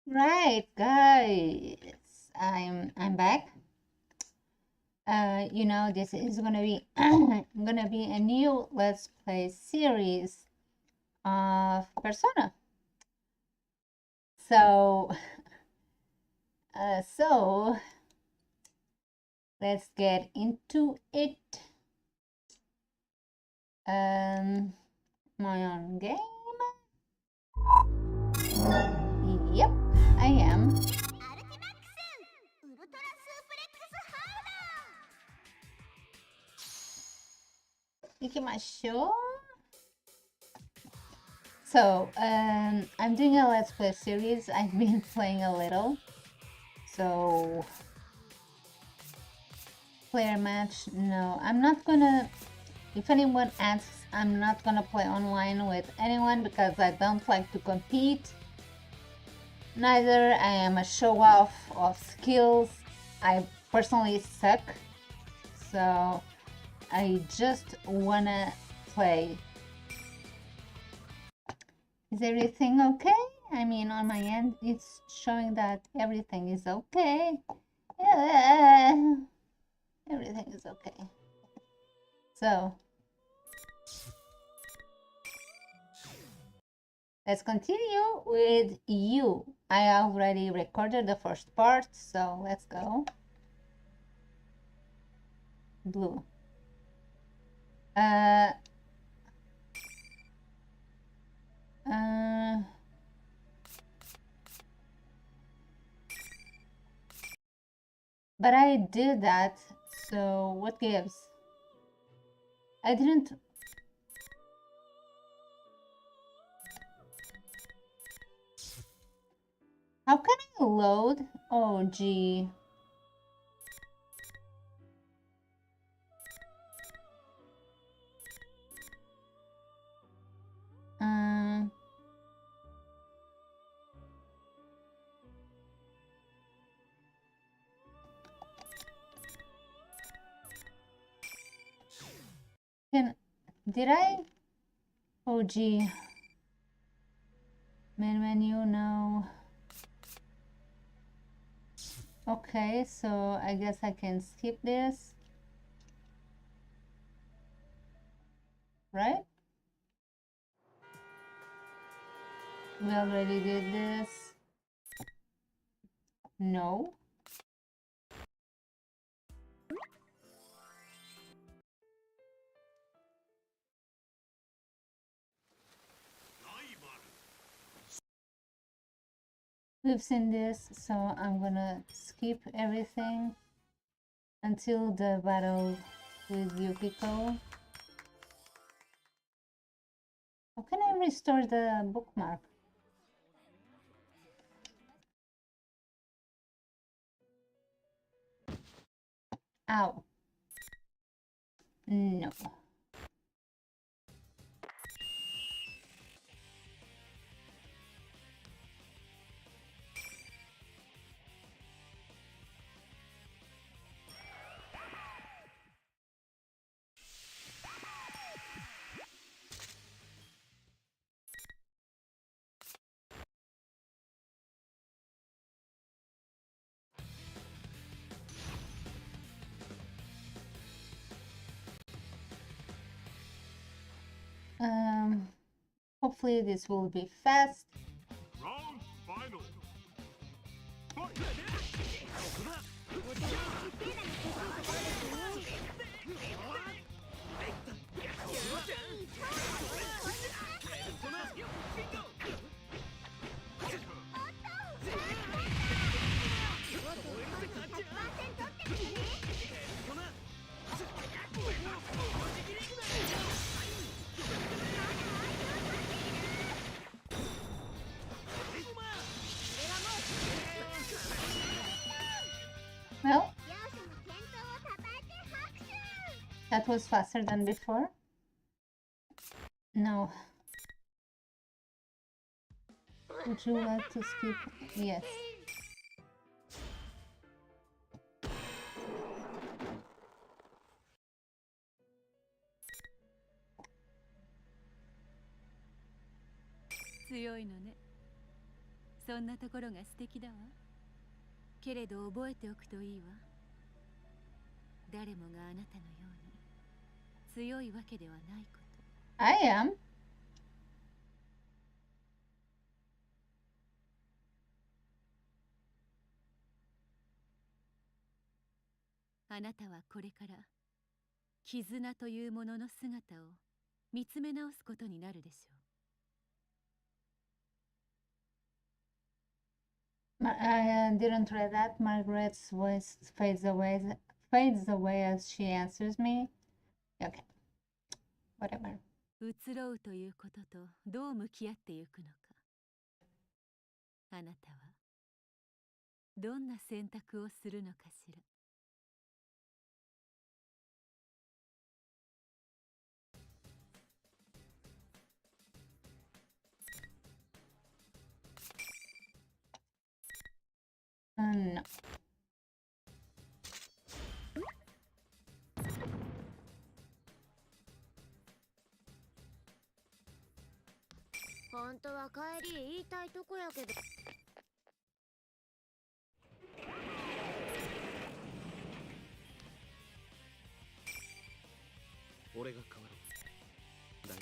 Right, guys. I'm back. This is gonna be gonna be a new Let's Play series of Persona. So, so let's get into it. My own game. Yep, I am. 行きましょう. So, I'm doing a Let's Play series. I've been playing a little. So, player match? No, I'm not gonna. If anyone asks, I'm not gonna play online with anyone because I don't like to compete. Neither I am a show off of skills. I personally suck. So, I just wanna play. Is everything okay? I mean, on my end, it's showing that everything is okay. Yeah, everything is okay. So, let's continue with you. I already recorded the first part, so let's go. Blue. But I did that, so what gives? I didn't... How can I load? Oh, gee. Did I? Oh, gee. Main menu, no. Okay, so I guess I can skip this. Right? We already did this. No. We've seen this, so I'm gonna skip everything until the battle with Yukiko. How can I restore the bookmark? Ow. No. Hopefully this will be fast. Round final. Well, that was faster than before. No. Would you like to skip? Yes. そんなところが素敵だわ。けれど覚えておくといいわ。誰もがあなたのように強いわけではないこと。I am. あなたはこれから絆というものの姿を見つめ直すことになるでしょう。I didn't read that. Margaret's voice fades away as she answers me. Okay, whatever. 移ろうということとどう向き合ってゆくのか。あなたはどんな選択をするのかしら。No. 本当は帰り言いたいとこやけど。俺が変わろう。だい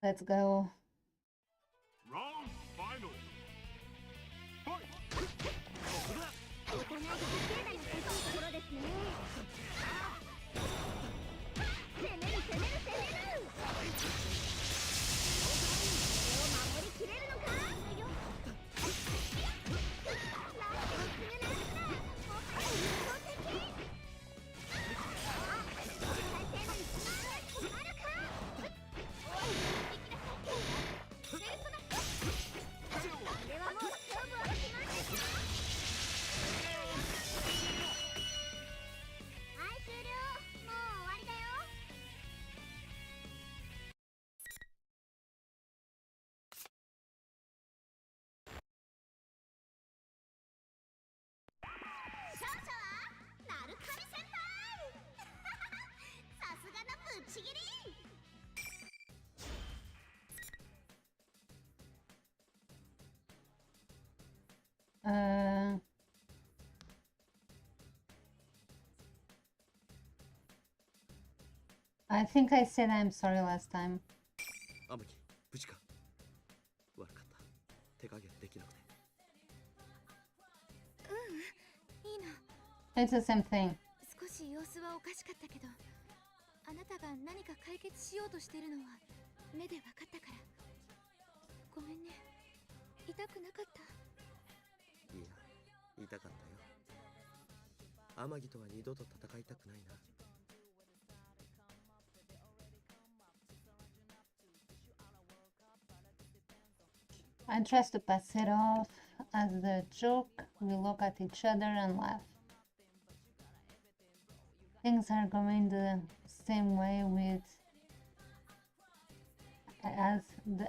Let's go. Round final. Fight! お互いが手が優しいところですね。攻める攻める攻める。それを守りきれるのか。ラストの次のやつだ。もはや優勝的。最低の一万円となるか。これはもう勝負は決まってた。はい終了。もう終わりだよ。勝者はなるかみ先輩。さすがのぶっちぎり。I think I said I'm sorry last time. 天城無事か。悪かった。手加減できなくて。いいの。 It's the same thing. 少し様子はおかしかったけど、あなたが何か解決しようとしてるのは目で分かったから。ごめんね。痛くなかった。いや、痛かったよ。天城とは二度と戦いたくないな。I try to pass it off as the joke. We look at each other and laugh. Things are going the same way with as the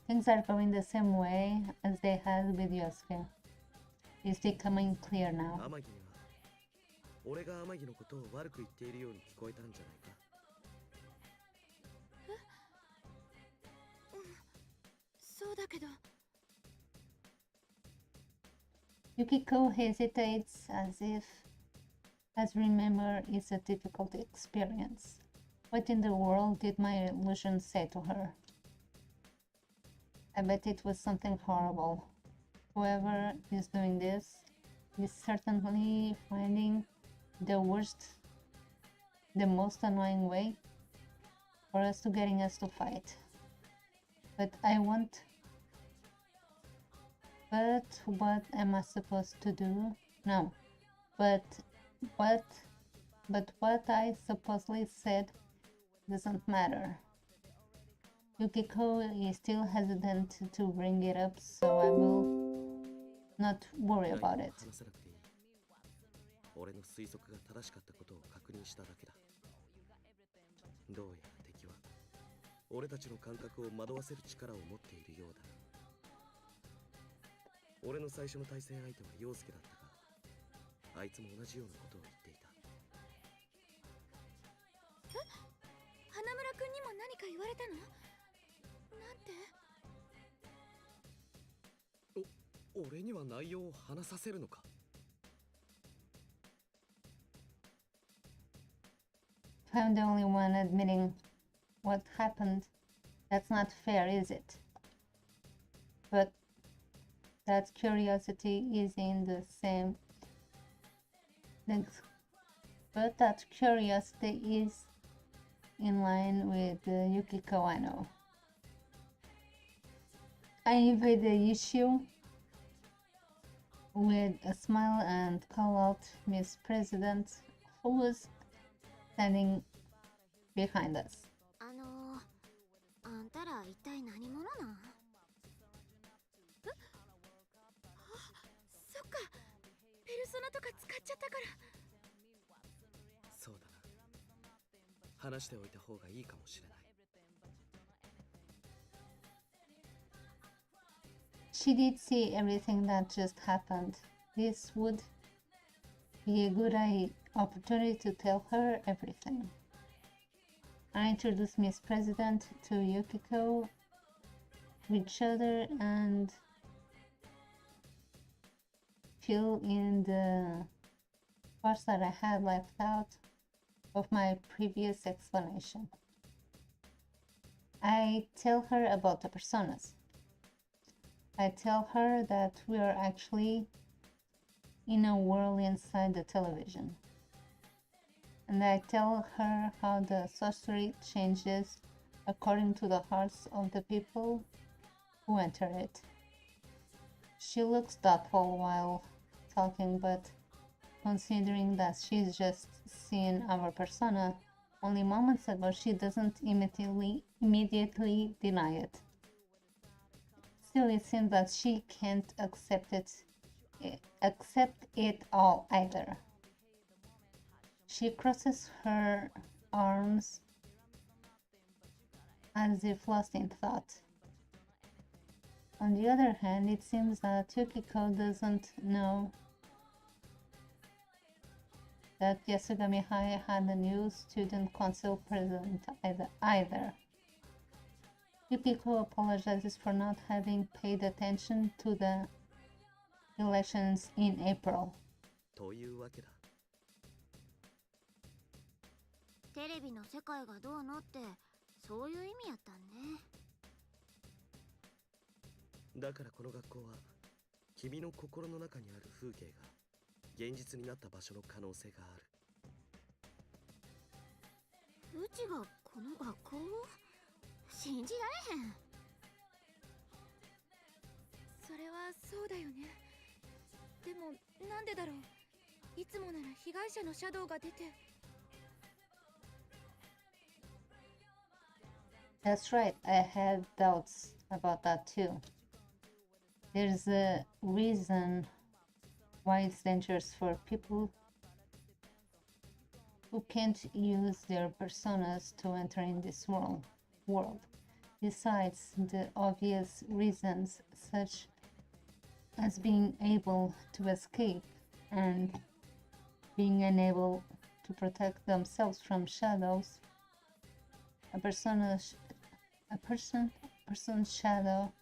things are going the same way as they had with Yosuke. It's becoming clear now. 天城には俺が天城のことを悪く言っているように聞こえたんじゃないか。そうだけど。 Yukiko hesitates as remember it's a difficult experience. What in the world did my illusion say to her? I bet it was something horrible. Whoever is doing this is certainly finding the most annoying way for us to getting us to fight. But what am I supposed to do? No. But what I supposedly said doesn't matter. Yukiko is still hesitant to bring it up, so I will not worry about it. 話さなくていい。俺の推測が正しかったことを確認しただけだ。どうやら敵は俺たちの感覚を惑わせる力を持っているようだな。俺の最初の対戦相手は陽介だったが、あいつも同じようなことを言っていた。花村くんにも何か言われたの？なんて？俺には内容を話させるのか。If I'm the only one admitting what happened, that's not fair, is it? But that curiosity is in the same. But that curiosity is in line with Yukiko I know. I evade the issue with a smile and call out Miss President, who was standing behind us. あんたら一体何者なん？え？そっか、ペルソナとか使っちゃったから。そうだな。話しておいた方がいいかもしれない。She did see everything that just happened. This would be a good opportunity to tell her everything. I introduced Miss President to Yukiko with each other and fill in the parts that I had left out of my previous explanation. I tell her about the personas. I tell her that we are actually in a world inside the television. And I tell her how the sorcery changes according to the hearts of the people who enter it. She looks thoughtful while talking, but considering that she's just seen our persona only moments ago, she doesn't immediately deny it. Still, it seems that she can't accept it all either. She crosses her arms as if lost in thought. On the other hand, it seems that Yukiko doesn't know that Yasugami High had a new student council president either. Yukiko apologizes for not having paid attention to the elections in April. というわけだ。テレビの世界がどうのってそういう意味やったんね。だからこの学校は君の心の中にある風景が現実になった場所の可能性がある。うちがこの学校？信じられへん。それはそうだよね。でもなんでだろう。いつもなら被害者のシャドウが出て。That's right, I had doubts about that too. There's a reason why it's dangerous for people who can't use their personas to enter in this world. Besides the obvious reasons such as being able to escape and being unable to protect themselves from shadows, a person's shadow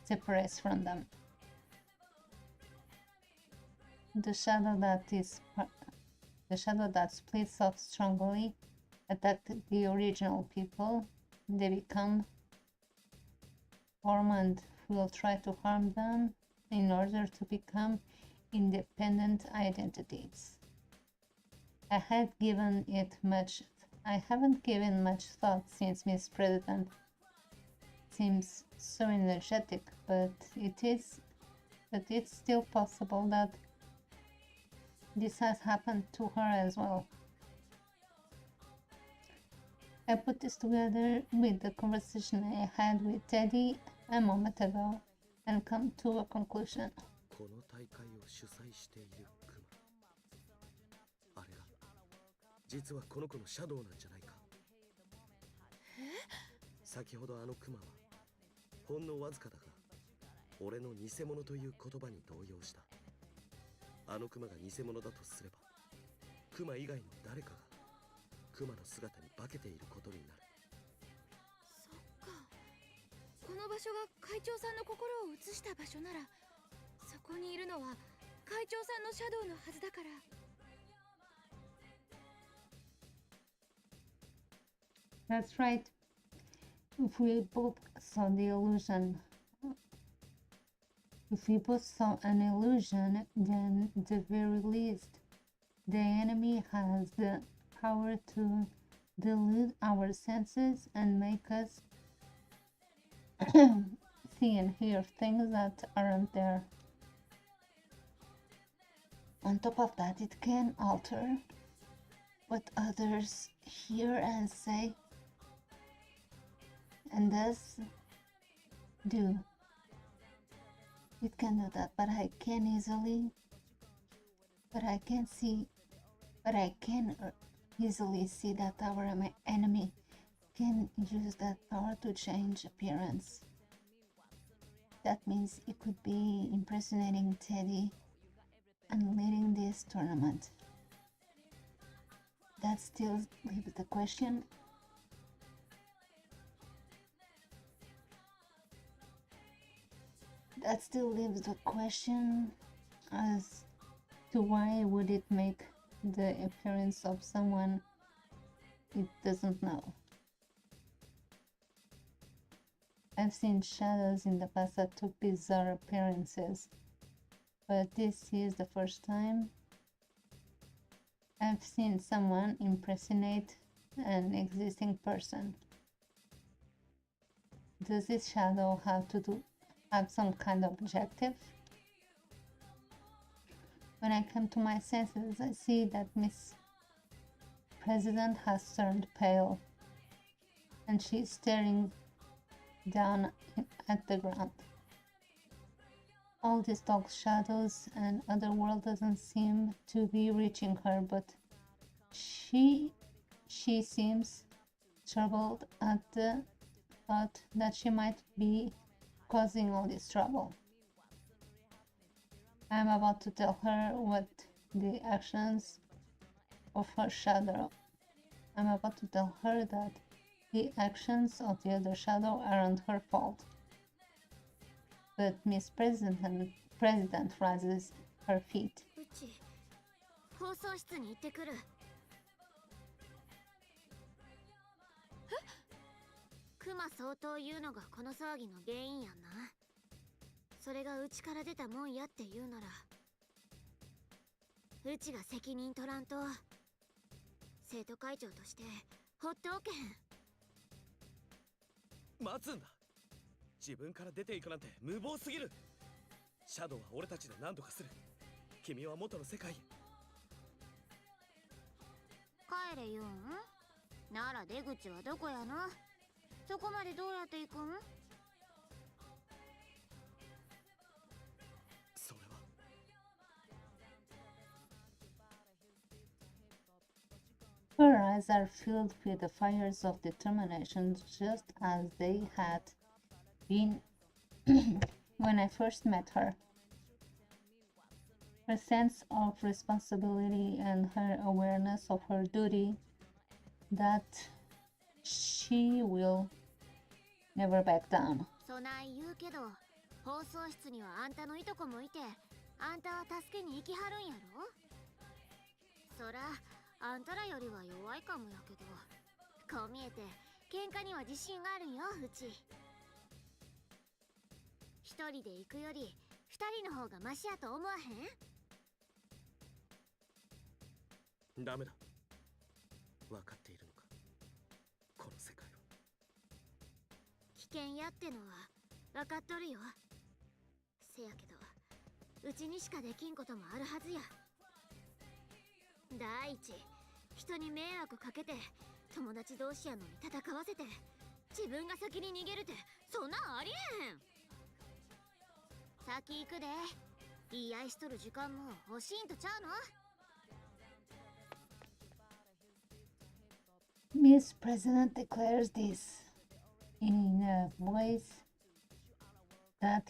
separates from them. The shadow that splits off strongly attacked the original people. They become form and will try to harm them in order to become independent identities. I haven't given much thought since Miss President seems so energetic, but it's still possible that this has happened to her as well. I put this together with the conversation I had with Teddy a moment ago and come to a conclusion. この大会を主催しているクマ。あれが実はこの子のシャドウなんじゃないか。先ほどあのクマはほんのわずかだが俺の偽物という言葉に動揺した。あのクマが偽物だとすればクマ以外の誰かがクマの姿に化けていることになる。そっか、この場所が会長さんの心を映した場所なら、そこにいるのは会長さんのシャドウのはずだから。That's right. If we both saw the illusion, if we both saw an illusion, then at the very least, the enemy has the power to delude our senses and make us see and hear things that aren't there. On top of that, it can alter what others hear and say, and thus do. It can do that, but I can easily, but I can easily see that our enemy can use that power to change appearance. That means it could be impersonating Teddy and leading this tournament. That still leaves the question. That still leaves the question as to why would it make the appearance of someone it doesn't know. I've seen shadows in the past that took bizarre appearances, but this is the first time I've seen someone impersonate an existing person. Does this shadow have some kind of objective? When I come to my senses, I see that Miss President has turned pale, and she's staring down at the ground. All these dark shadows and other world doesn't seem to be reaching her, but she seems troubled at the thought that she might be causing all this trouble. I'm about to tell her what the actions of her shadow. I'm about to tell her that the actions of the other shadow aren't her fault. But Miss President rises her feet. うち放送室に行ってくる。クマ相当言うのがこの騒ぎの原因やんな。それがうちから出たもんやって言うなら、うちが責任取らんと生徒会長として放っておけへん。待つんだ。自分から出ていくなんて無謀すぎる。シャドウは俺たちで何とかする。君は元の世界へ。帰れユン。なら出口はどこやの。そこまでどうやって行くん。それは。Her eyes are filled with the fires of determination, just as they had been when I first met her. Her sense of responsibility and her awareness of her duty that she will never back down. そない言うけど、放送室にはあんたのいとこもいて、あんたは助けに行きはるんやろ。そらあんたらよりは弱いかもやけど、こう見えて喧嘩には自信があるんようち。一人で行くより二人の方がマシやと思わへん。ダメだ。分かっているのか、この世界は。危険やってのは分かっとるよ。せやけどうちにしかできんこともあるはずや。第一、人に迷惑かけて友達同士やのに戦わせて自分が先に逃げるってそんなんありえへん。先行くで。言い合いしとる時間も欲しいんとちゃうの。Miss President declares this in a voice that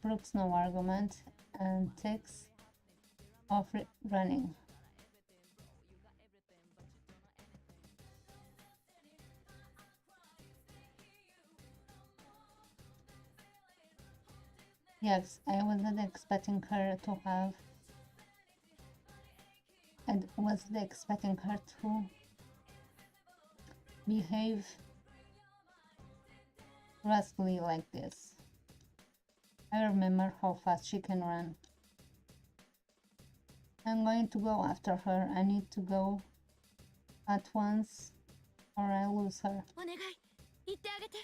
proves no argument and takes off running. Yes, I wasn't expecting her to have, and wasn't expecting her to behave rascally like this. I remember how fast she can run. I'm going to go after her. I need to go at once or I'll lose her. お願い言ってあげて。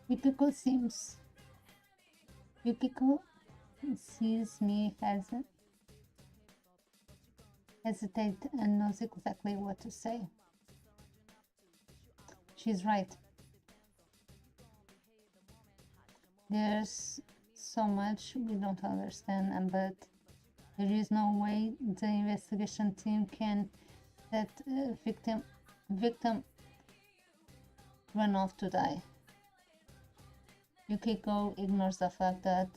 Yukiko sees me hesitate and knows exactly what to say. She's right. There's so much we don't understand, but there is no way the investigation team can let a victim run off to die. Yukiko ignores the fact that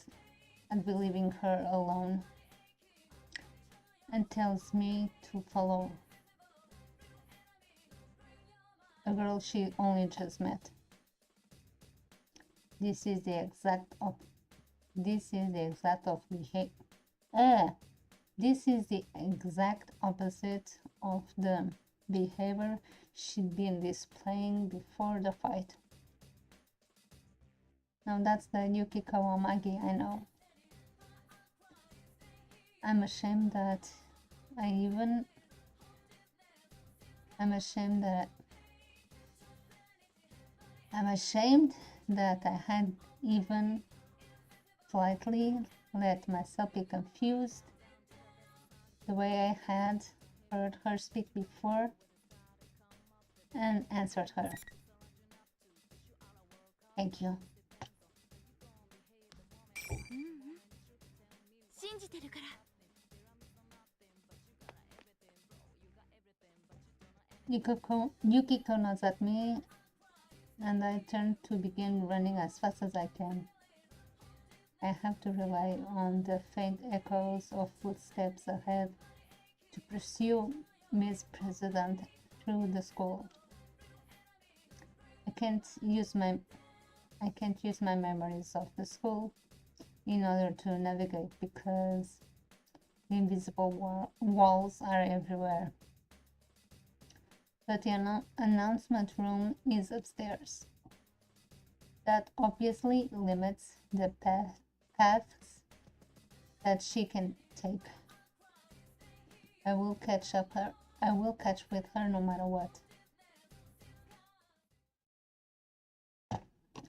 I'm leaving her alone and tells me to follow a girl she only just met. This is the exact opposite of the behavior she'd been displaying before the fight. Now that's the Yuki Kawamagi I know. I'm ashamed that I had even slightly let myself be confused the way I had heard her speak before and answered her. Thank you. 信じてるから。 Yukiko nods at me, and I turn to begin running as fast as I can. I have to rely on the faint echoes of footsteps ahead to pursue Miss President through the school. I can't use my memories of the school in order to navigate because the invisible walls are everywhere. But the announcement room is upstairs. That obviously limits the paths that she can take. I will catch with her no matter what.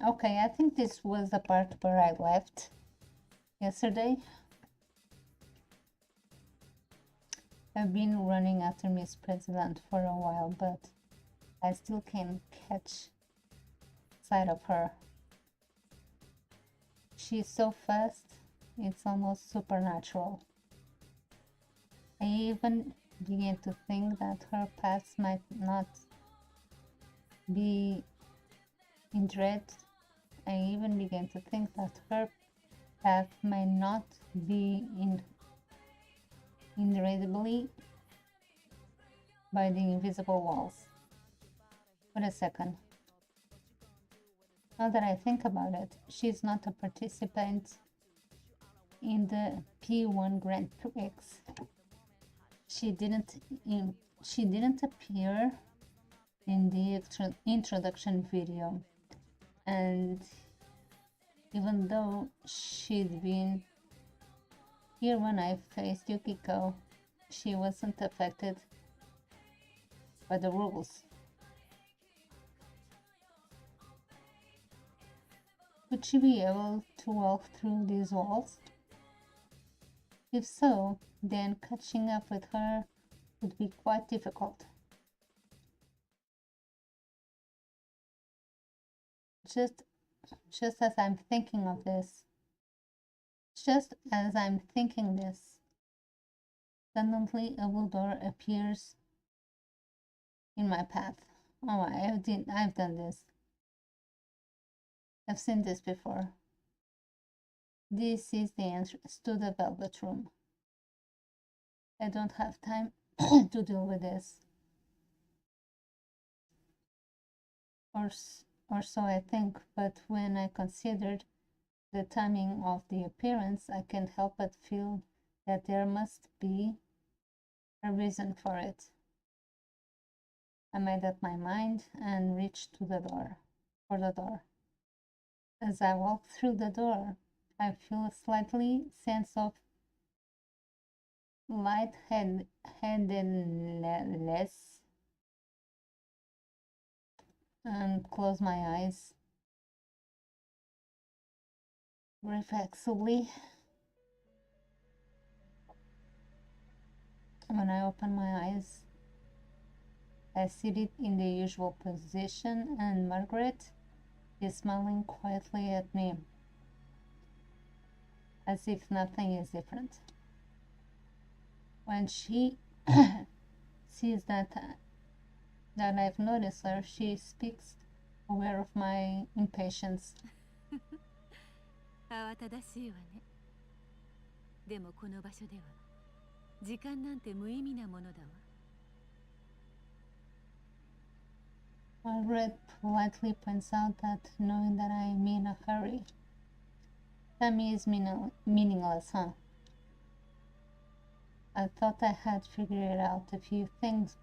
Okay, I think this was the part where I left yesterday. I've been running after Miss President for a while, but I still can't catch sight of her. She's so fast, it's almost supernatural. I even began to think that her paths might not be in dread. I even began to think that her path might not be invariably by the invisible walls. Wait a second. Now that I think about it, she's not a participant in the P1 Grand Prix. She didn't appear in the introduction video, and even though she'd been here when I faced Yukiko, she wasn't affected by the rules. Would she be able to walk through these walls? If so, then catching up with her would be quite difficult. Just as I'm thinking of this, just as I'm thinking this, suddenly a blue door appears in my path. Oh, I've done this. I've seen this before. This is the entrance to the Velvet Room. I don't have time to deal with this. Or so I think, but when I considered the timing of the appearance, I can't help but feel that there must be a reason for it. I made up my mind and reached for the door. As I walk through the door, I feel a slightly sense of lightheadedness and close my eyes reflexively. When I open my eyes, I sit it in the usual position, and Margaret is smiling quietly at me, as if nothing is different. When she sees that I've noticed her, she speaks, aware of my impatience. 慌ただしいわね。でもこの場所では時間なんて無意味なものだわ。Margaret politely points out that knowing that I'm in a hurry. Time is meaningless, huh? I thought I had figured out a few things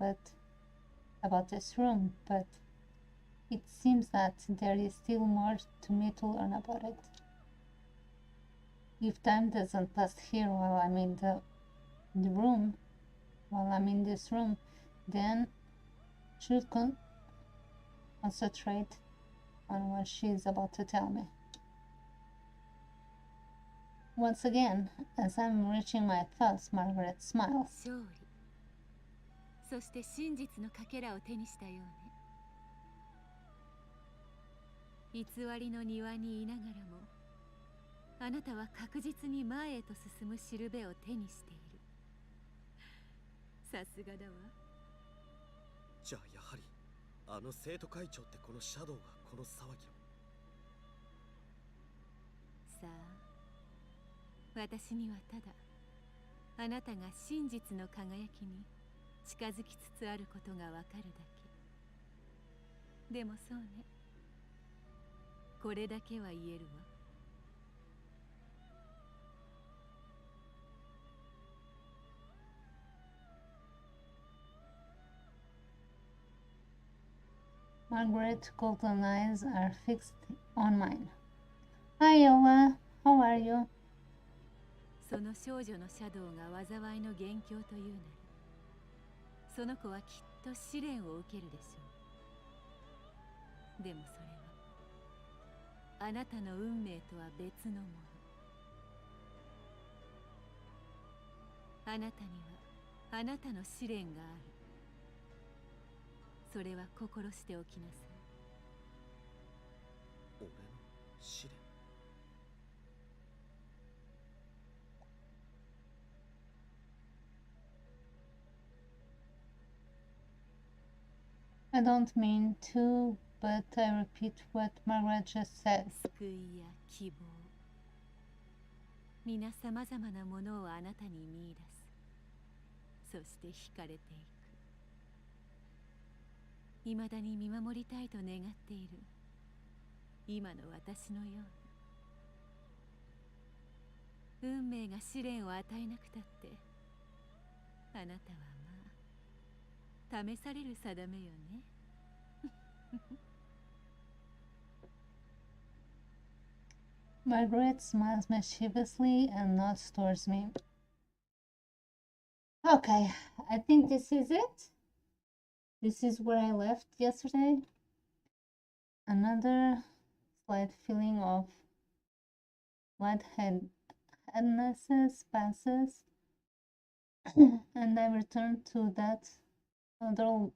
about this room, but it seems that there is still more to me to learn about it. If time doesn't pass here while I'm in this room, then should concentrate on what she's about to tell me. Once again, as I'm reaching my thoughts, Margaret smiles. 勝利。そして真実のかけらを手にしたようね。偽りの庭にいながらも、あなたは確実に前へと進むしるべを手にしている。さすがだわ。じゃあやはりあの生徒会長ってこのシャドウがこの騒ぎを。さあ、私にはただあなたが真実の輝きに近づきつつあることがわかるだけ。でもそうね、これだけは言えるわ。Margaret's golden eyes are fixed on mine. Hi, Yola. How are you? その少女のシャドウが災いの元凶というなら、その子はきっと試練を受けるでしょう。でもそれはあなたの運命とは別のもの。あなたにはあなたの試練がある。それは心しておきなさい。俺の試練。I don't mean to, but I repeat what Margaret just said. 救いや希望、皆さまざまなものをあなたに見出す。そして惹かれていく。未だに見守りたいと願っている今の私のように、運命が試練を与えなくたってあなたはまあ試される定めよね。Margaret smiles mischievously and nods towards me. Okay, I think this is it. This is where I left yesterday. Another slight feeling of lightheadedness passes, And I returned to that other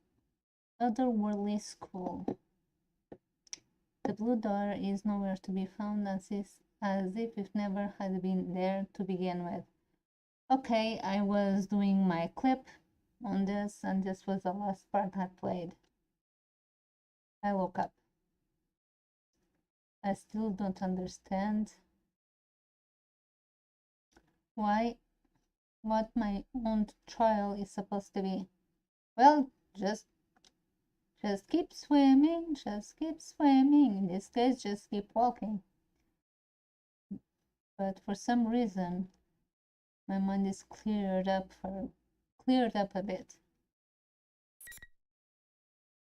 otherworldly school. The blue door is nowhere to be found, as if it never had been there to begin with. Okay, I was doing my clip on this, and this was the last part I played. I woke up. I still don't understand what my own trial is supposed to be. Well, just keep swimming, just keep swimming. In this case, just keep walking. But for some reason, my mind is cleared up a bit.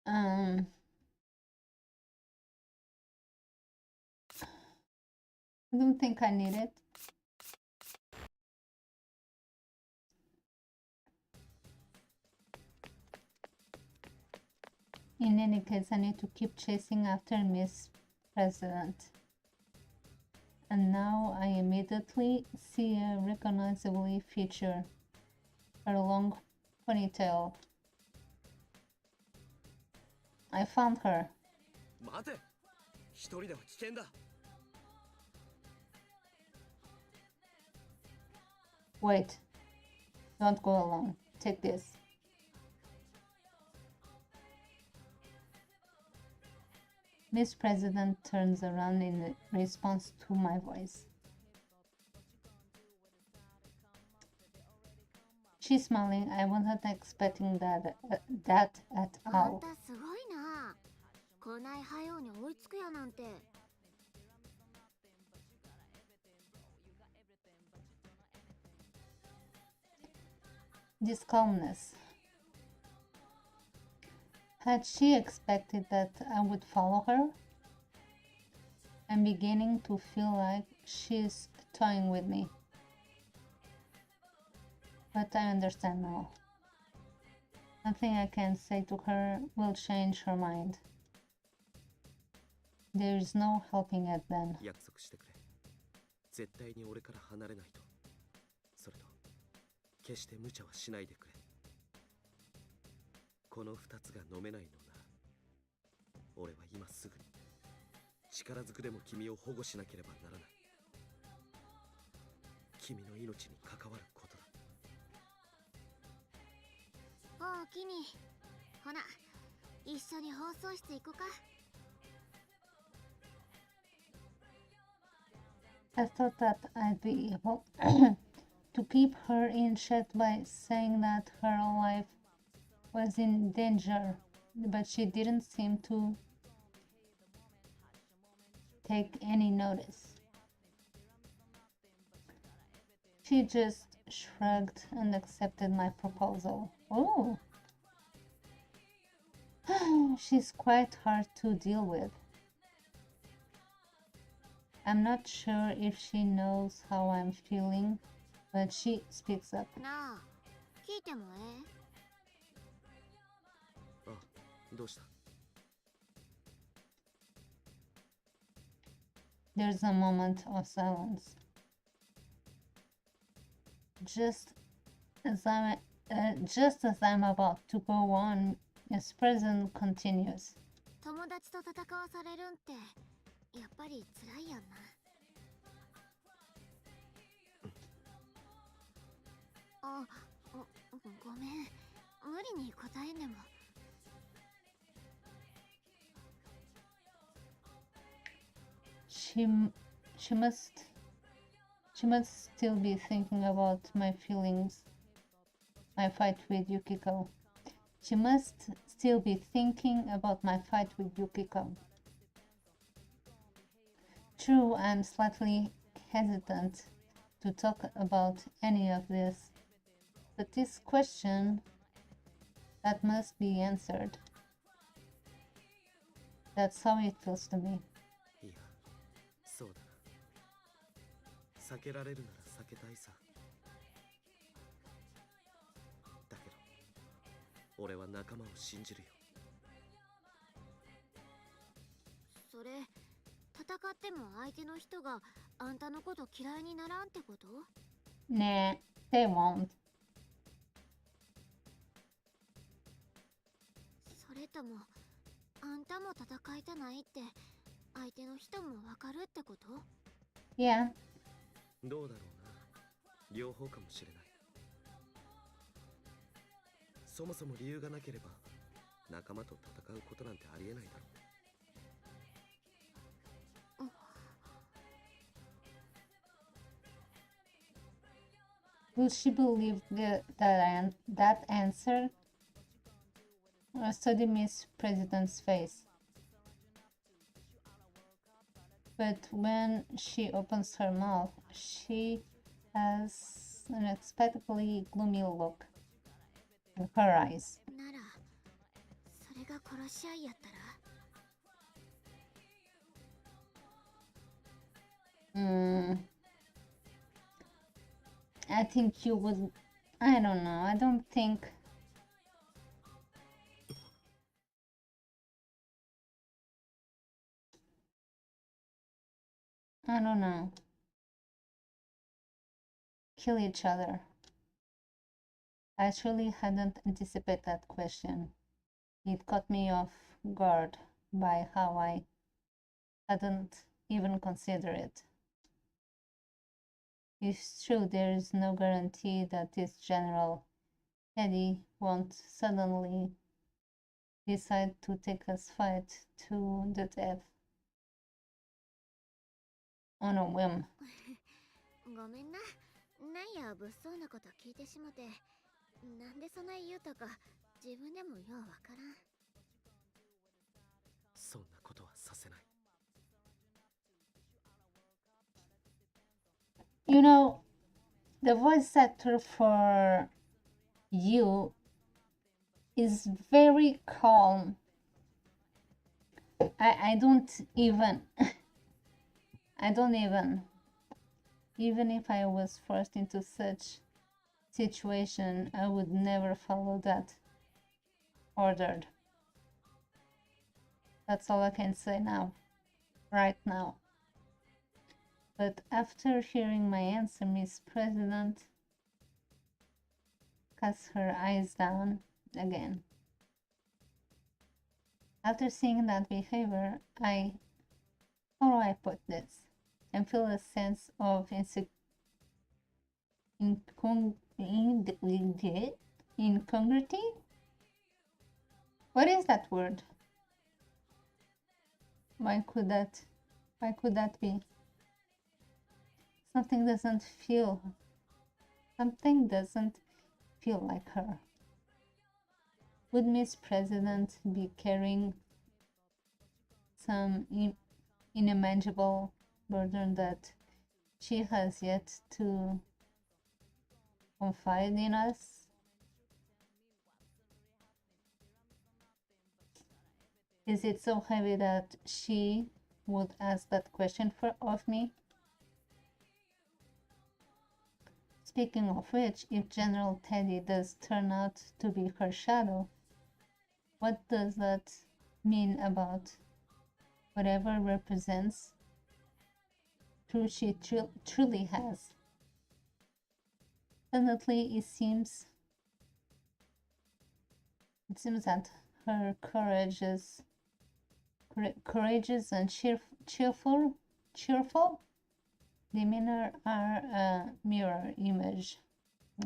I don't think I need it. In any case, I need to keep chasing after Miss President. And now I immediately see a recognizable feature. Her long ponytail. I found her. 待て、一人では危険だ。Wait. Don't go alone. Take this. Miss President turns around in response to my voice. She's smiling. I wasn't expecting that at あん all. たすごいな。こないはように追いつくやなんて。This calmness. Had she expected that I would follow her? I'm beginning to feel like she's toying with me. But I understand now. Nothing I can say to her will change her mind. There is no helping it then. 約束してくれ。絶対に俺から離れないと。それと、決して無茶はしないでくれ。この二つが飲めないのなら、俺は今すぐに力ずくでも君を保護しなければならない。君の命に関わることだ。おおきに。ほな、一緒に放送室行くか。I thought that I'd be able to keep her in check by saying that her life was in danger, but she didn't seem to take any notice. She just shrugged and accepted my proposal. Oh, she's quite hard to deal with. I'm not sure if she knows how I'm feeling, but she speaks up. なあ、聞いてもあ、どうした？ There's a moment of silence. Just as I'm about to go on, Miss President continues. 友達と戦わされるんってやっぱり辛いやんな。あ、ごめん。無理に答えんでも。She must still be thinking about my feelings, my fight with Yukiko. She must still be thinking about my fight with Yukiko. True, I'm slightly hesitant to talk about any of this, but this question that must be answered. That's how it feels to me. いや、そうだな。避けられるなら避けたいさ。だけど、俺は仲間を信じるよ。それ、戦っても相手の人があんたのこと嫌いにならんってこと？ Nah, they won't. 人もあんたも戦いたないって相手の人もわかるってこと？ Yeah. どうだろうな。両方かもしれない。そもそも理由がなければ仲間と戦うことなんてありえないだろう。Will she believe that answer? Study Miss President's face. But when she opens her mouth, she has an unexpectedly gloomy look in her eyes. ならそれが殺し合いやったら I think you would. I don't know. I don't think. I don't know. Kill each other. I truly hadn't anticipated that question. It caught me off guard by how I hadn't even considered it. It's true there is no guarantee that this General Teddy won't suddenly decide to take us fight to the death on a whim. ごめんな。なんや物騒なこと聞いてしもて、なんでそない言うたか自分でもようわからん。そんなことはさせない。You know, the voice actor for you is very calm. I don't even even if I was forced into such situation, I would never follow that ordered. That's all I can say now, right now. But after hearing my answer, Miss President casts her eyes down again. After seeing that behavior, how do I put this? I feel a sense of incongruity? What is that word? Why could that be? Something doesn't feel like her. Would Miss President be carrying some unimaginable burden that she has yet to confide in us? Is it so heavy that she would ask that question of me? Speaking of which, if General Teddy does turn out to be her shadow, what does that mean about whatever represents who she truly has? Suddenly, it seems that her courageous and cheerful demeanor are a mirror image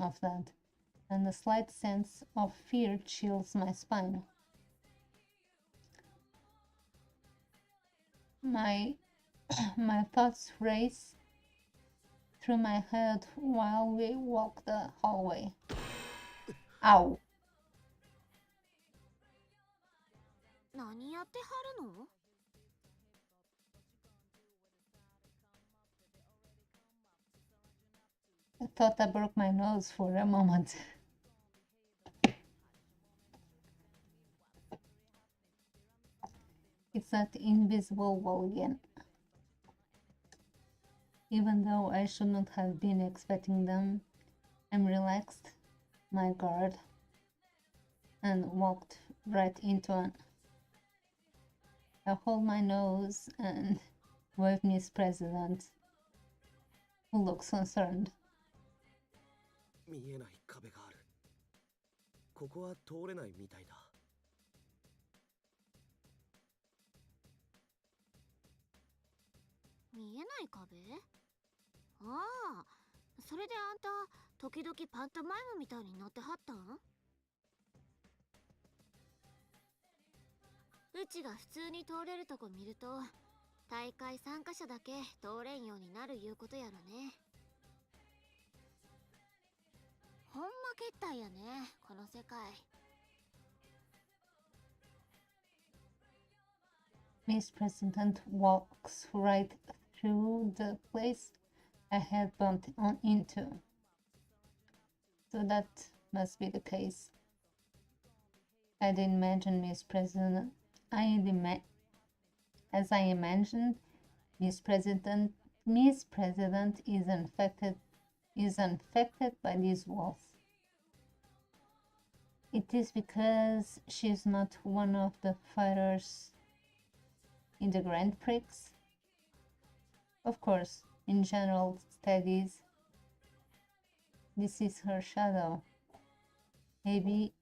of that, and a slight sense of fear chills my spine. My thoughts race through my head while we walk the hallway. Ow! 何やってはるの？ I thought I broke my nose for a moment. It's that invisible wall again. Even though I should not have been expecting them, I'm relaxed my guard and walked right into it. I hold my nose and wave Miss President, who looks concerned. 見えない壁がある。ここは通れないみたいだ。えない壁？ああ、それであんた時々パントマイムみたいになってはったん？うちが普通に通れるとこ見ると大会参加者だけ通れんようになるいうことやろね。ほんまけったいやね、この世界。Miss President walks right through the place I had bumped on into. So that must be the case. I'd imagine Miss President. As I imagined, Miss President is unaffected by these walls. It is because she's not one of the fighters in the Grand Prix. Of course, in general studies, this is her shadow. Maybe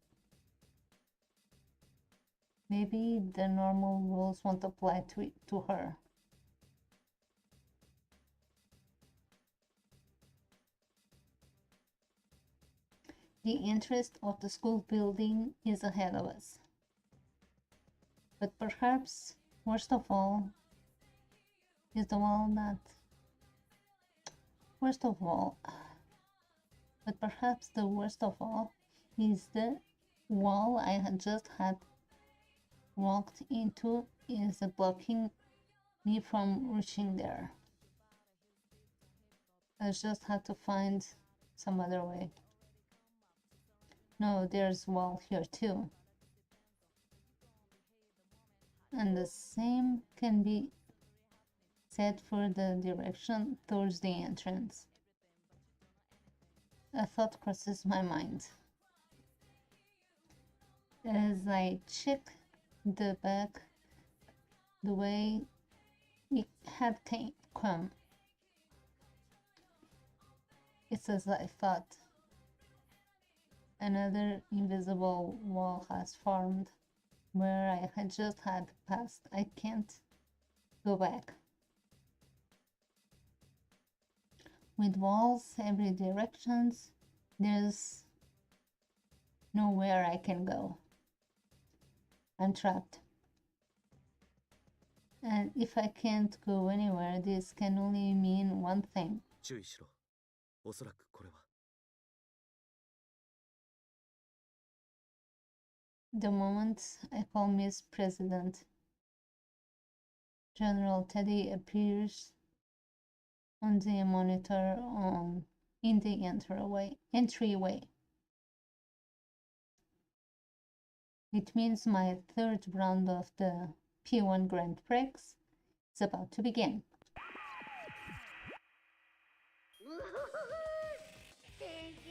the normal rules won't apply to her. The interest of the school building is ahead of us. But perhaps, worst of all, is the wall that... Worst of all... But perhaps the worst of all is the wall I had just walked into is blocking me from reaching there. I just had to find some other way. No, there's wall here too. And the same can be said for the direction towards the entrance. A thought crosses my mind. As I check the back, the way it had come. It's as I thought. Another invisible wall has formed where I had just passed. I can't go back. With walls every direction, there's nowhere I can go. I'm trapped. And if I can't go anywhere, this can only mean one thing. 注意しろ。おそらくこれは。The moment I call Miss President, General Teddy appears on the monitor in the entryway. It means my third round of the P1 Grand Prix is about to begin. 先生、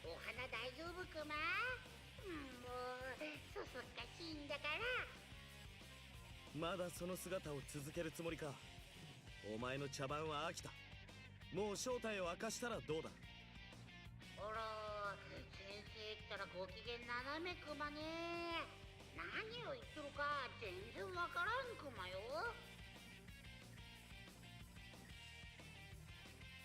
お花大丈夫かま？もうそそっかしいんだから。まだその姿を続けるつもりか。お前の茶番は飽きた。もう正体を明かしたらどうだ。あら、先生来たらご機嫌斜めくまね。何を言っとるか全然わからんくまよ。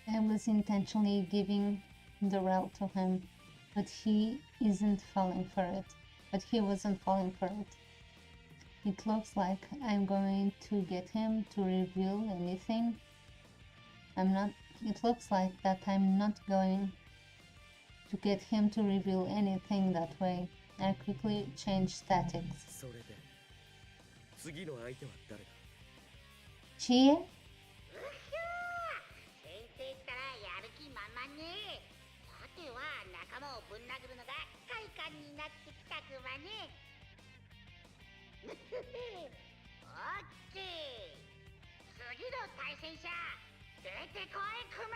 I was intentionally giving the route to him, but he wasn't falling for it. It looks like I'm going to get him to reveal anything. It looks like that I'm not going to get him to reveal anything that way. I quickly changed tactics. それで、次の相手は誰だ？ Chie? 先生ったらやる気満々ね。さては仲間をぶん殴るのが快感になってきたくまね。オッケー。次の対戦者出てこいクマ。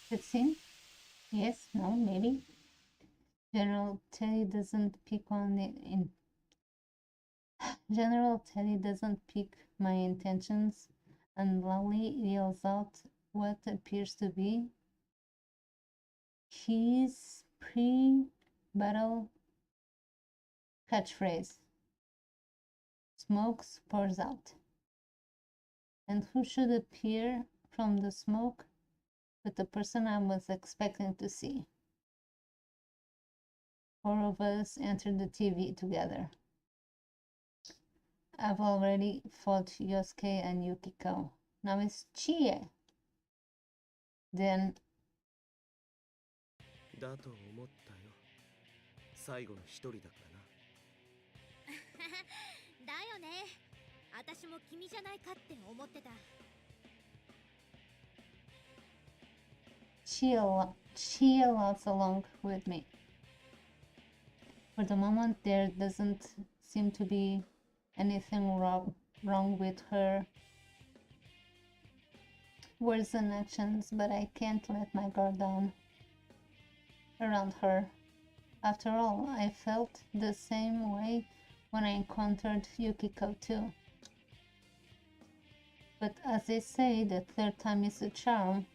Cutscene? Yes, no, maybe. General Teddy doesn't pick my intentions and loudly yells out what appears to be his pre-battle catchphrase. Smoke pours out. And who should appear from the smoke but the person I was expecting to see? 4 of us entered the TV together. I've already fought Yosuke and Yukiko. Now it's Chie. Then だと思ったよ。最後の一人だからな。だよね。私も君じゃないかって思ってた。Chie laughs along with me. For the moment, there doesn't seem to be anything wrong with her words and actions, but I can't let my guard down around her. After all, I felt the same way when I encountered Yukiko too. But as they say, the third time is a charm.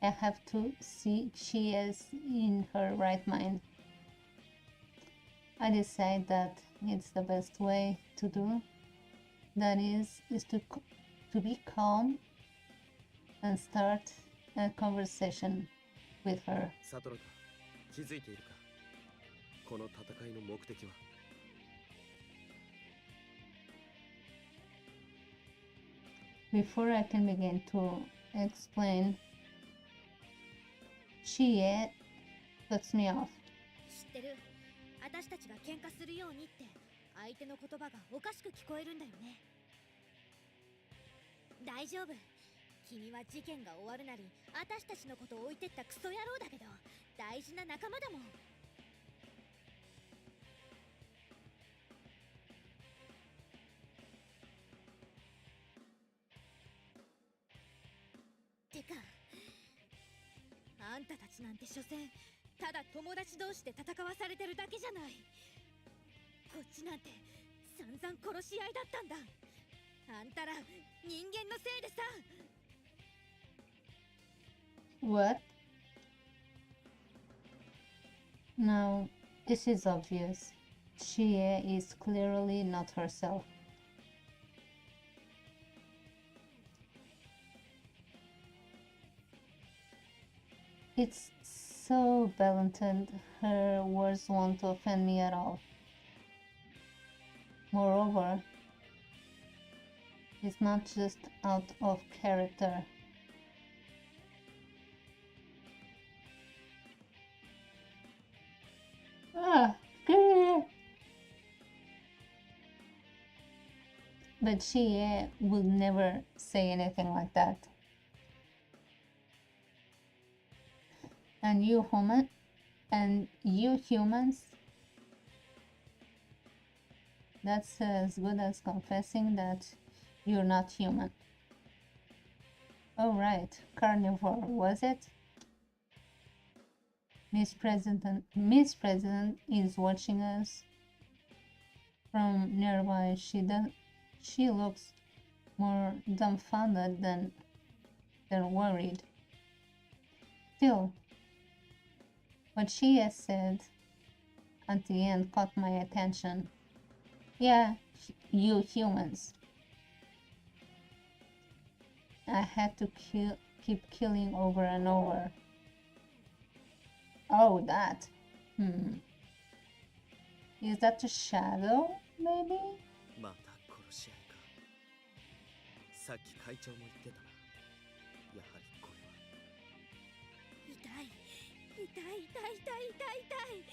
I have to see she is in her right mind. I decide that it's the best way to do. That is to be calm and start a conversation with her. サトロタ、気づいているか？この戦いの目的は。Before I can begin to explain, Chie cuts me off. 知ってる。私たちが喧嘩するようにって相手の言葉がおかしく聞こえるんだよね。大丈夫。君は事件が終わるなり私たちのことを置いてったクソ野郎だけど大事な仲間だもん。てかあんたたちなんて所詮ただ友達同士で戦わされてるだけじゃない。こっちなんて散々殺し合いだったんだ。あんたら人間のせいでさ。What? Now, this is obvious. Chie is clearly not herself. It's so blatant, her words won't offend me at all. Moreover, it's not just out of character. But she would never say anything like that. And you humans, that's as good as confessing that you're not human. Oh right, carnivore, was it? Miss President is watching us from nearby. She looks more dumbfounded than worried. Still, what she has said at the end caught my attention. Yeah, you humans. I had to keep killing over and over. Oh, that. Is that a shadow, maybe? また殺し合いか。さっき会長も言ってたな。やはりこれは。痛い痛い痛い痛い痛い痛い。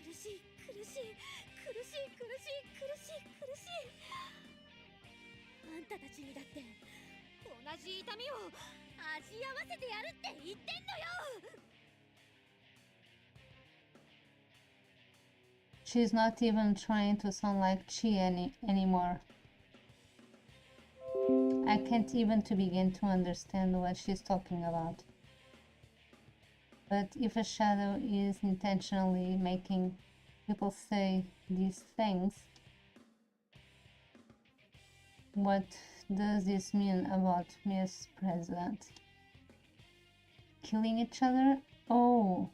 苦しい苦しい苦しい苦しい苦しい苦しい。あんたたちにだって同じ痛みを味合わせてやるって言ってんのよ。She's not even trying to sound like Chi anymore. I can't even begin to understand what she's talking about. But if a shadow is intentionally making people say these things, what does this mean about Miss President? Killing each other? Oh.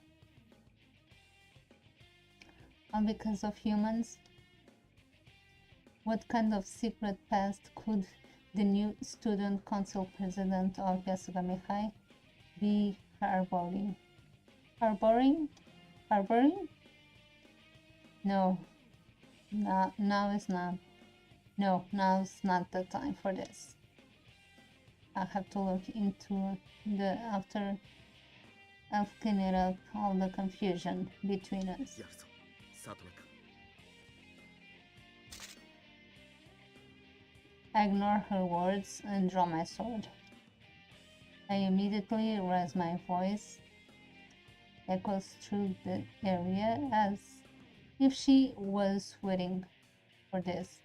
All because of humans? What kind of secret past could the new student council president of Yasugami be harboring? Harboring? Harboring? No. Now is not. No, now's not the time for this. I have to look into the after I've cleaned up all the confusion between us. やるぞサトナ君 I ignore her words and draw my sword. I immediately raise my voice, echoes through the area as if she was waiting for this.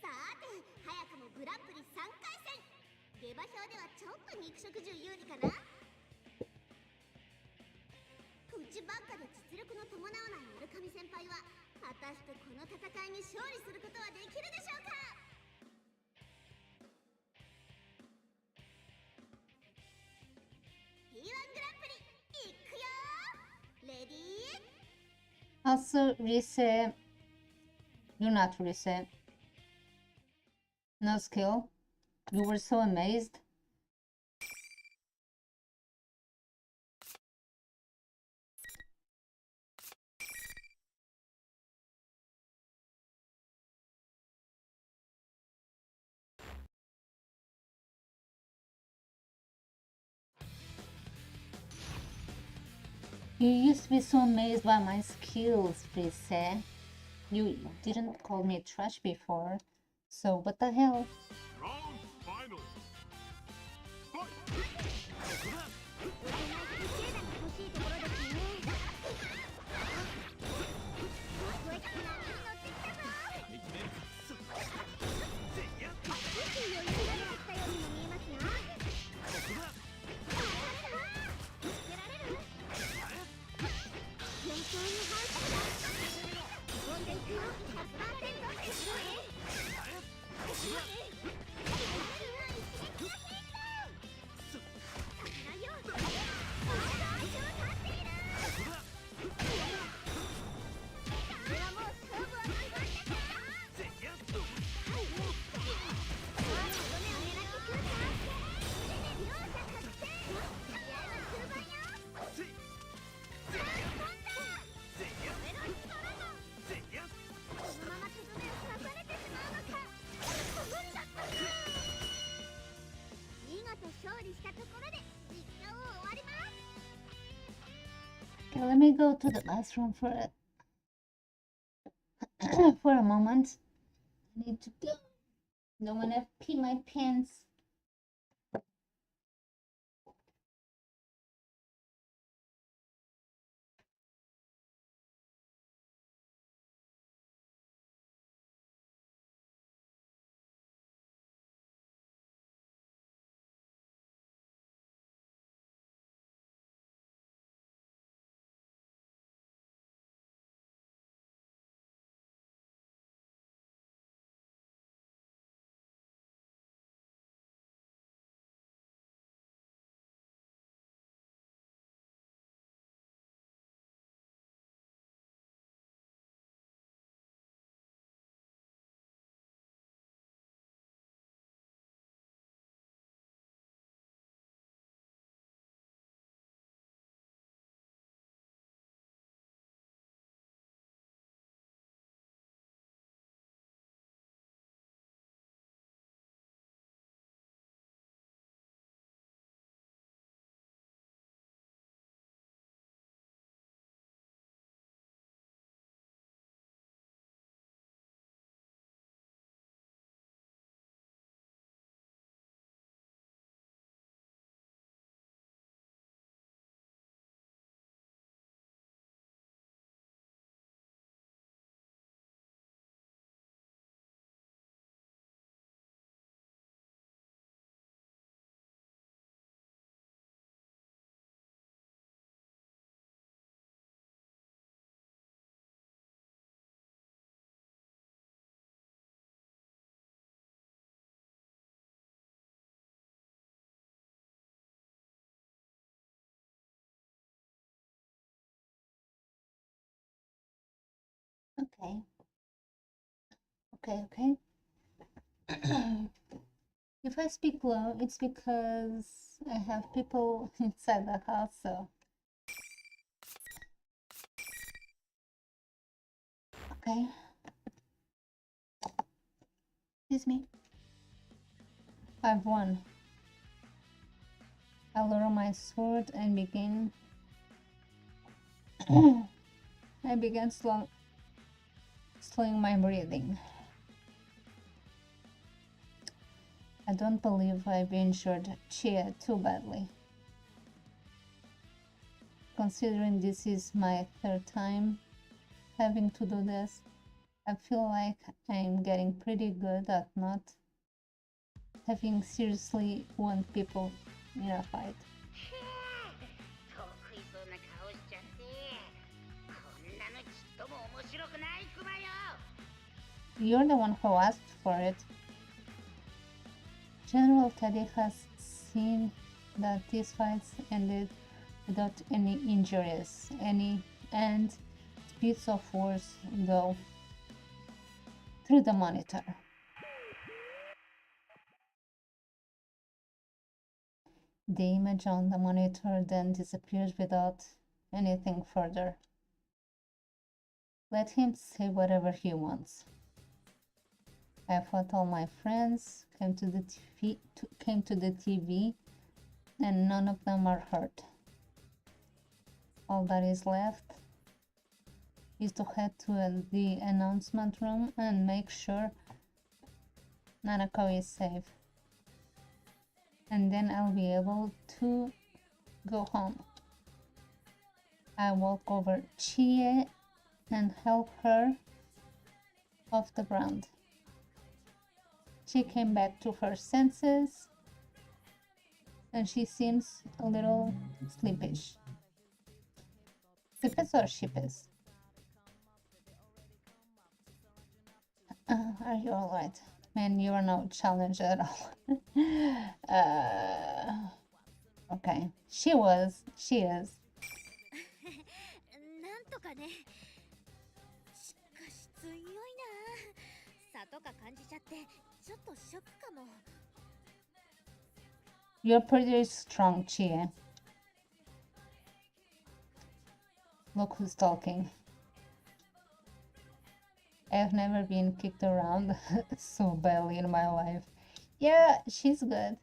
さて早くもグランプリ3回戦下馬評ではちょっと肉食獣有利かな口ばっかで実力の伴わない丸上先輩は果たしてこの戦いに勝利することはできるでしょうか P1 グランプリいくよレディー Also, Rise, you're not Rise. No skill. You were so amazed. You used to be so amazed by my skills, Rise. You didn't call me trash before, so what the hell? Round final. Fight! 勝利したところで実況を終わります Okay, let me go to the bathroom for for a moment. I need to go. Don't wanna pee my pants. Okay. Okay. If I speak low, it's because I have people inside the house, so. Okay. Excuse me. I've won. I lower my sword and begin. I began slowing my breathing. I don't believe I've injured Chia too badly. Considering this is my third time having to do this, I feel like I'm getting pretty good at not having seriously wound people in a fight. 得意そうな顔しちゃってこんなのちっとも面白くないクマよ You're the one who asked for it. General Teddy has seen that these fights ended without any injuries, and bits of force go through the monitor. The image on the monitor then disappears without anything further. Let him say whatever he wants. I thought all my friends came to the TV, and none of them are hurt. All that is left is to head to the announcement room and make sure Nanako is safe. And then I'll be able to go home. I walk over Chie and help her off the ground. She came back to her senses and she seems a little sleepish. Sleepish or sheepish? Are you alright? Man, you are no challenge at all. Okay. She is. なんとかね。しかし強いな。差とか感じちゃってちょっとショックかも。You're pretty strong, Chie. Look who's talking. I've never been kicked around so badly in my life. Yeah, she's good.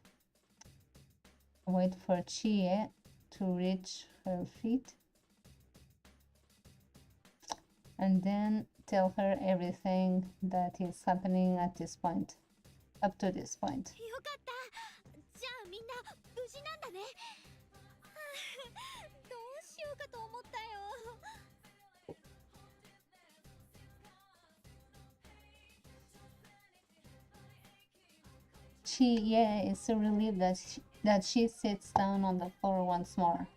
Wait for Chie to reach her feet. And then tell her everything that is happening at this point. Up to this point. よかった。じゃあみんな無事なんだね。どうしようかと思ったよ。Chie is so relieved that she sits down on the floor once more.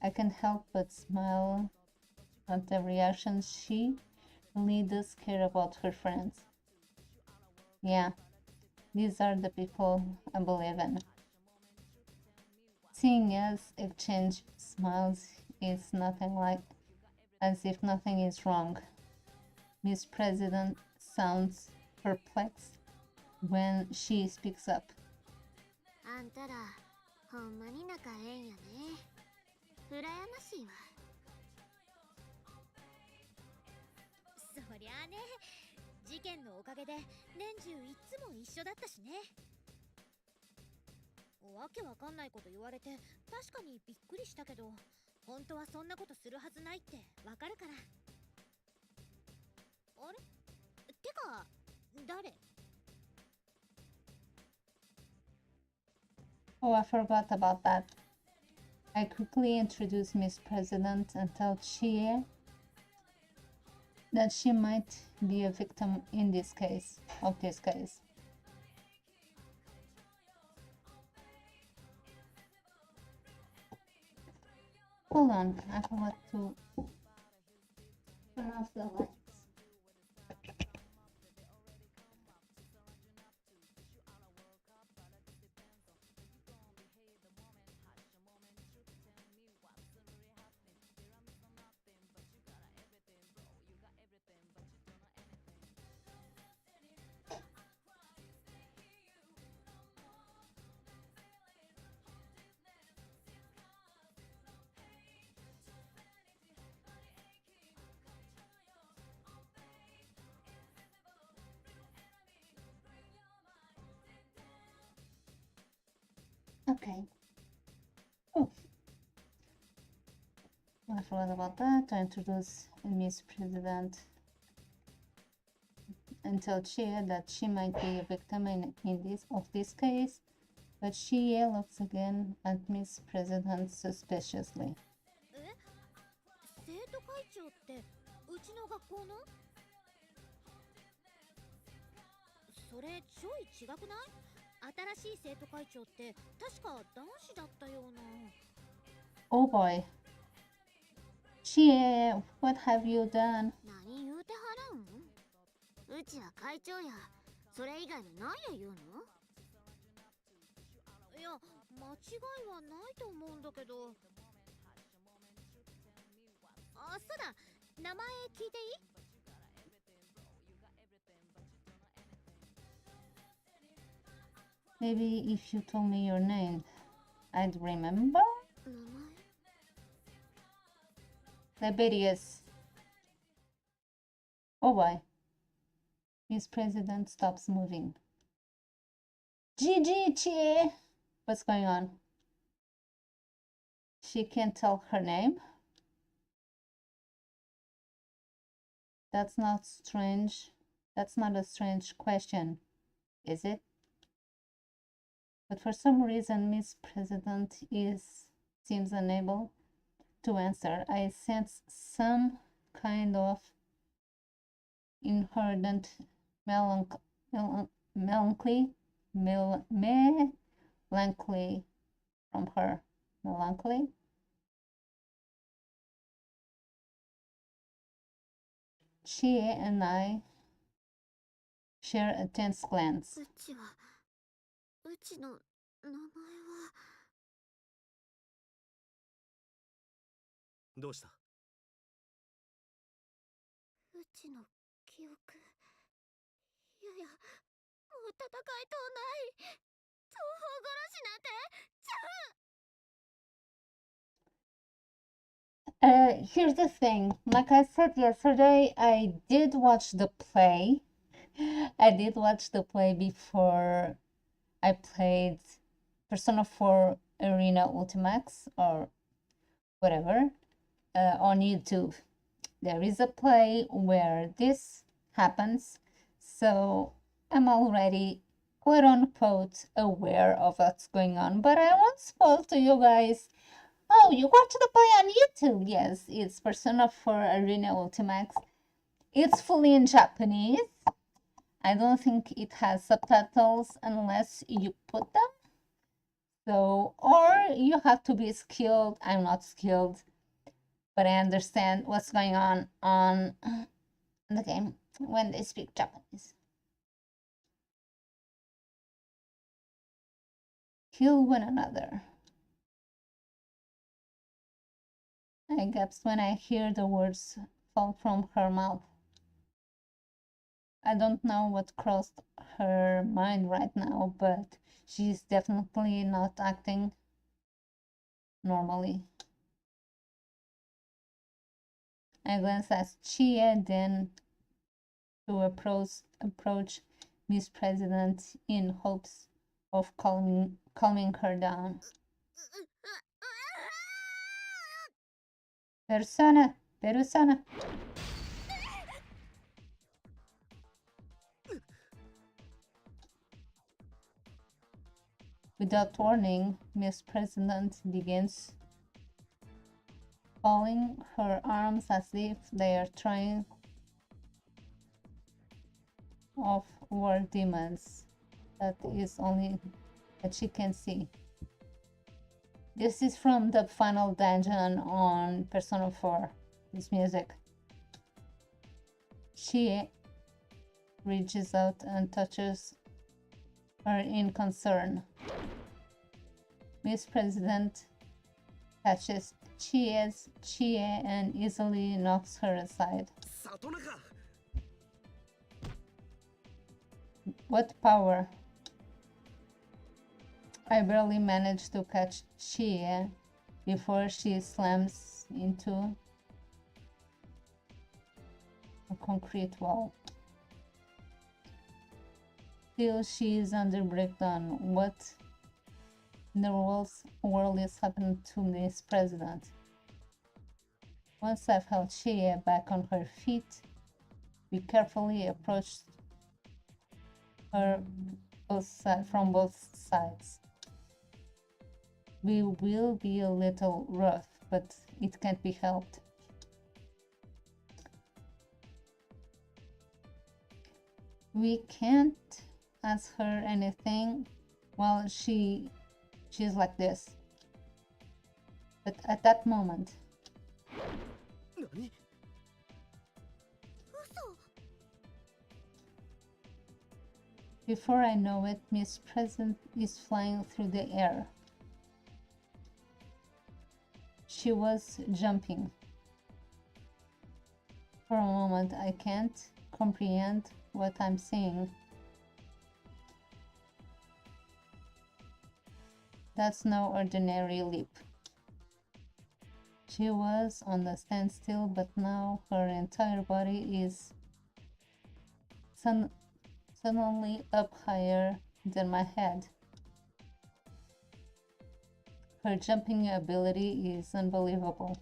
I can't help but smile at the reaction. She really does care about her friends. Yeah, these are the people I believe in. Seeing us exchange smiles is nothing like as if nothing is wrong. Miss President sounds perplexed when she speaks up. あんたらほんまに仲ええんやね。羨ましいわ。そりゃあね、事件のおかげで年中いつも一緒だったしね。わけわかんないこと言われて確かにびっくりしたけど、本当はそんなことするはずないってわかるから。あれ？てか誰？ Oh, I forgot about that. I quickly introduce Miss President and tell Chie that she might be a victim in this case. Hold on, I forgot to turn off the lights. Okay. Oh, I forgot about that. To introduce Miss President and tell Chia that she might be a victim of this case, but Chia looks again at Miss President suspiciously. 生徒会長ってうちの学校の？それちょい違くない？新しい生徒会長って確か男子だったような。 Oh boy. Chia, what have you done? 何言うてはらん？うちは会長や。それ以外の何や言うの？いや、間違いはないと思うんだけど。あ、そうだ。名前聞いていい？ Maybe if you told me your name, I'd remember? 名前？ Liberius. Oh boy. Miss President stops moving. Gigi, Chie! What's going on? She can't tell her name? That's not strange. That's not a strange question, is it? But for some reason, Miss President seems unable to answer. I sense some kind of inherent melancholy from her. Melancholy? She and I share a tense glance. うちは、うちの名前は。どうした？うちの記憶。いやいや、もう戦いとうない。東方殺しなんて、ちゃう。 Here's the thing. Like I said yesterday, I did watch the play. I did watch the play before I played Persona 4 Arena Ultimax or whatever on YouTube. There is a play where this happens, so I'm already quote unquote aware of what's going on, but I won't spoil to you guys. Oh, you watch the play on YouTube? Yes, it's Persona 4 Arena Ultimax. It's fully in Japanese. I don't think it has subtitles unless you put them. So, or you have to be skilled. I'm not skilled, but I understand what's going on the game when they speak Japanese. Kill one another. I gasp when I hear the words fall from her mouth. I don't know what crossed her mind right now, but she's definitely not acting normally. I glance at Chia, then to approach Miss President in hopes of calming her down. Persona! Persona! Without warning, Miss President begins falling her arms as if they are trying off war demons that she can see. This is from the final dungeon on Persona 4, this music. She reaches out and touches her in concern. Miss President catches Chia and easily knocks her aside. What power? I barely managed to catch Chia before she slams into a concrete wall. Still, she is under breakdown. What The world is happening to Miss President. Once I felt Shia back on her feet, we carefully approached her from both sides. We will be a little rough, but it can't be helped. We can't ask her anything while she's like this. But at that moment, 何 嘘。 before I know it, Miss President is flying through the air. She was jumping. For a moment, I can't comprehend what I'm seeing. That's no ordinary leap. She was on the standstill, but now her entire body is suddenly up higher than my head. Her jumping ability is unbelievable.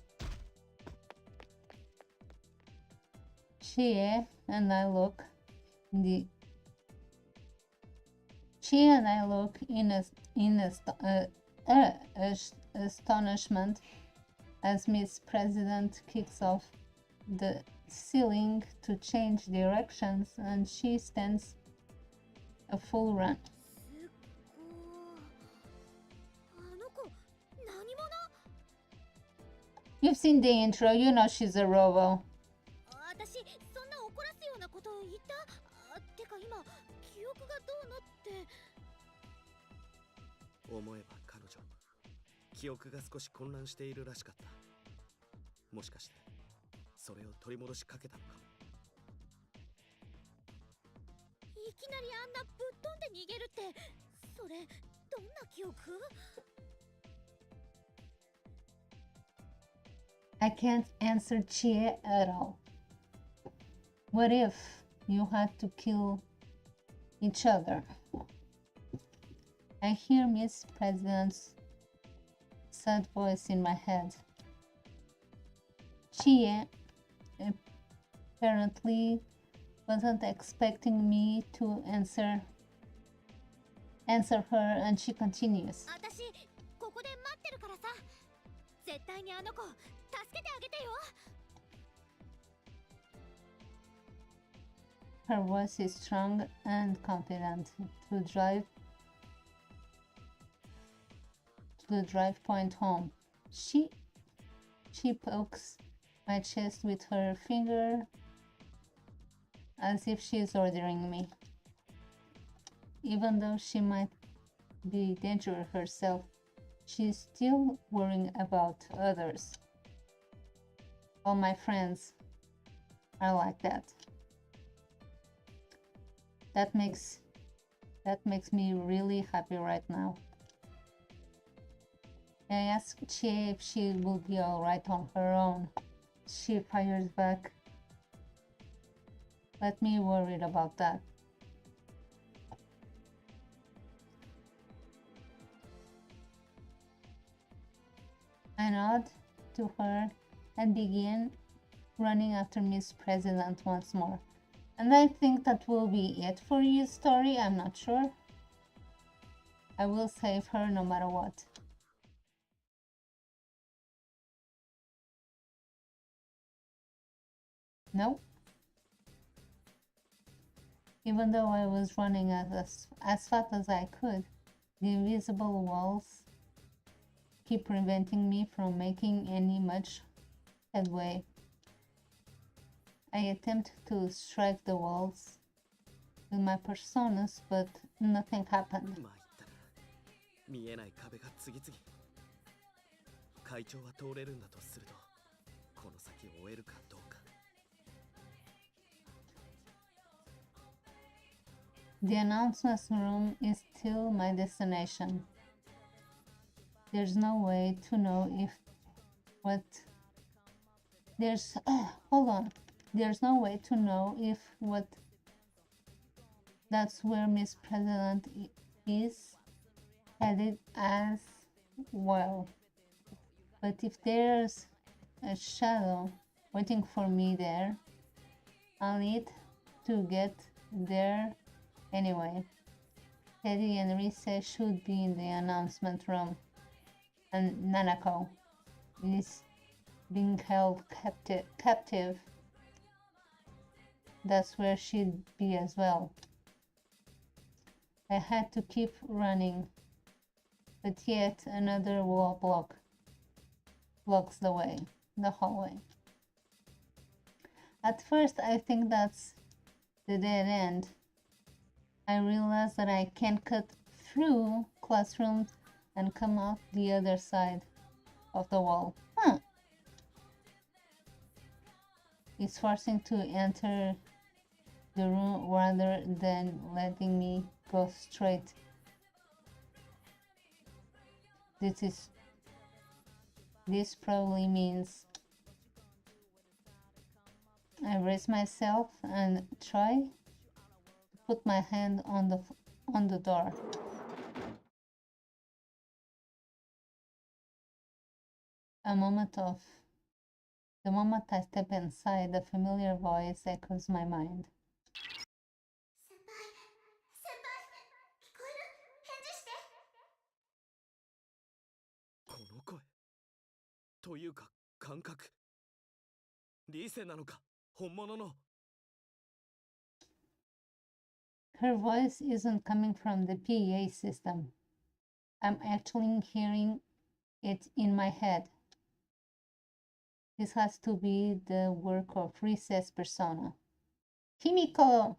She and I look in astonishment as Miss President kicks off the ceiling to change directions, and she stands a full run. すっごー。あの子、何者？ You've seen the intro, you know she's a robo. 私、そんな怒らすようなこと言った？てか今、記憶がどうのって。思えば彼女記憶が少し混乱しているらしかった。もしかしてそれを取り戻しかけたのかも。いきなりあんなぶっ飛んで逃げるって、それどんな記憶？ I can't answer Chie at all. What if you had to kill each other? I hear Miss President's sad voice in my head. Chie apparently wasn't expecting me to answer her, and she continues. 私、ここで待ってるからさ。絶対にあの子、助けてあげてよ。 Her voice is strong and confident. To the drive point home. She pokes my chest with her finger as if she is ordering me. Even though she might be dangerous herself, she's still worrying about others. All my friends are like that. That makes me really happy right now. I ask Chie if she will be alright on her own. She fires back. Let me worried about that. I nod to her and begin running after Miss President once more. And I think that will be it for you story, I'm not sure. I will save her no matter what. No. Even though I was running as fast as I could, the invisible walls keep preventing me from making any much headway. I attempt to strike the walls with my personas, but nothing happened. まあ言ったな。見えない壁が次々。会長は通れるんだとすると、この先を終えるかどうか。The announcements room is still my destination. There's no way to know if what there's hold on. There's no way to know if that's where Miss President is headed as well. But if there's a shadow waiting for me there, I'll need to get there anyway. Teddy and Risa should be in the announcement room, and Nanako is being held captive. That's where she'd be as well. I had to keep running, but yet another wall blocks the way, the hallway. At first I think that's the dead end. I realize that I can cut through classrooms and come out the other side of the wall. It's forcing to enter the room rather than letting me go straight. This probably means I raise myself and try to put my hand on the door. The moment I step inside, the familiar voice echoes my mind. この声というか感覚、リセなのか本物の。 Her voice isn't coming from the PA system. I'm actually hearing it in my head. This has to be the work of Rise's persona. Himiko!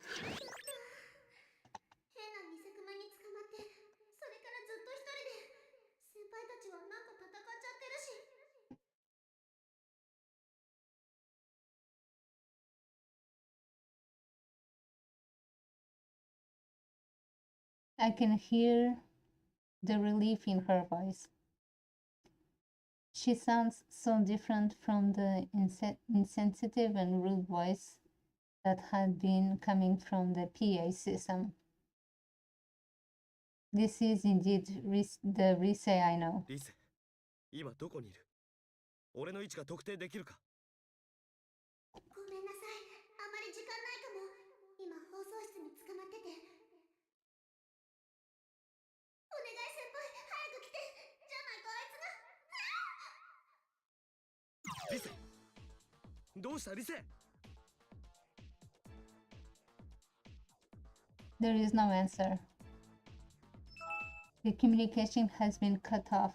変な偽クマに捕まって、それからずっと一人で。先輩たちはなんか戦っちゃってるし。I can hear the relief in her voice. She sounds so different from the insensitive and rude voice that had been coming from the PA system. This is indeed the Rise I know. リセ、今どこにいる？俺の位置が特定できるか？ごめんなさい、あまり時間ないかも。今放送室に捕まってて。お願い先輩、早く来て。じゃないとあいつが。リセ、どうしたリセ？ There is no answer. The communication has been cut off.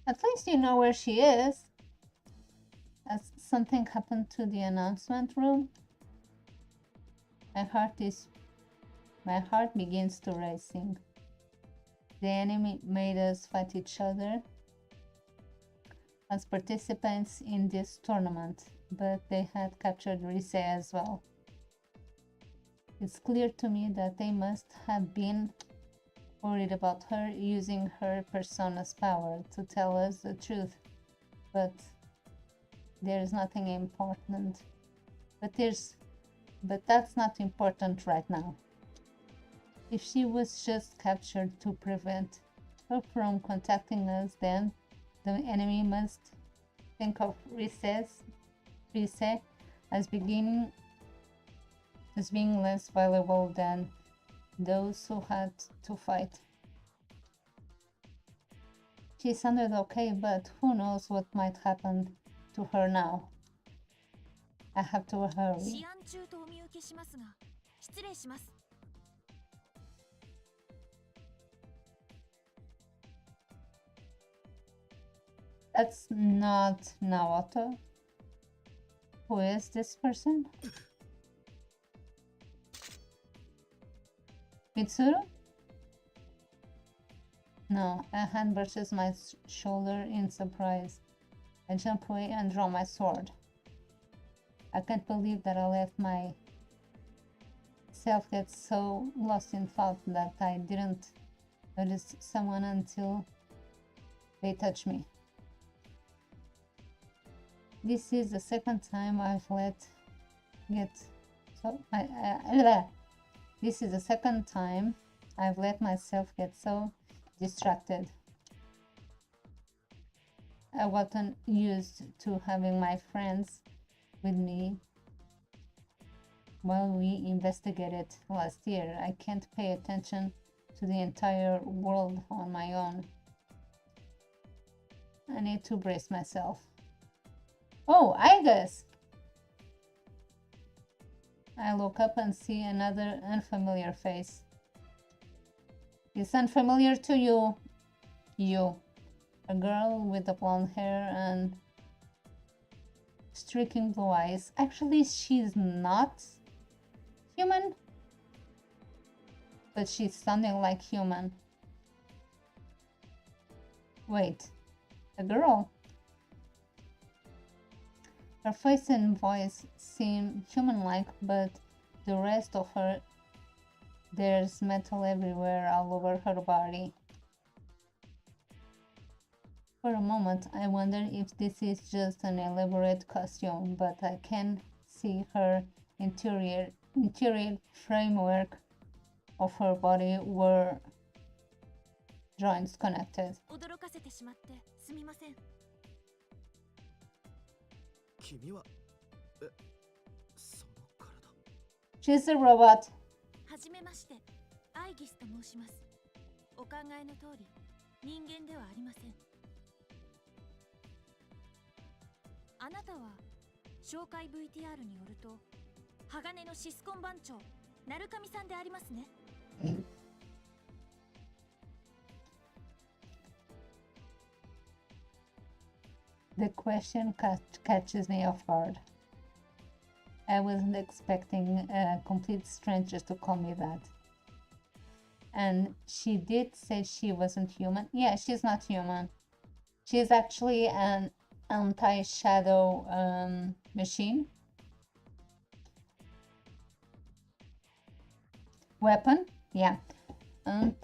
At least you know where she is. Has something happened to the announcement room? My heart begins to racing. The enemy made us fight each other as participants in this tournament, but they had captured Rise as well. It's clear to me that they must have been worried about her using her persona's power to tell us the truth, but there's nothing important. But that's not important right now. If she was just captured to prevent her from contacting us, then the enemy must think of Rise as being less valuable than those who had to fight. She sounded okay, but who knows what might happen to her now. I have to hurry. 試案中とお見受けしますが、失礼します。 That's not Naoto. Who is this person? Mitsuru? No, a hand brushes my shoulder in surprise. I jump away and draw my sword. I can't believe that I let myself get so lost in thought that I didn't notice someone until they touched me. This is the second time I've This is the second time I've let myself get so distracted. I wasn't used to having my friends with me while we investigated last year. I can't pay attention to the entire world on my own. I need to brace myself. Oh, Igus! I look up and see another unfamiliar face. It's unfamiliar to you. You. A girl with the blonde hair and streaking blue eyes. Actually, she's not human, but she's sounding like human. Wait, a girl? Her face and voice seem human-like, but the rest of her, there's metal everywhere all over her body. For a moment, I wonder if this is just an elaborate costume, but I can see her interior framework of her body were joints connected. 驚かせてしまってすみません。君はその体。 She's a robot. はじめまして、アイギスと申します。お考えの通り、人間ではありません。あなたは紹介 VTR によると鋼のシスコン番長鳴神さんでありますね。The question catches me off guard. I wasn't expecting a complete stranger to call me that. And she did say she wasn't human. Yeah, she's not human. She's actually an anti-shadow machine. Weapon? Yeah. An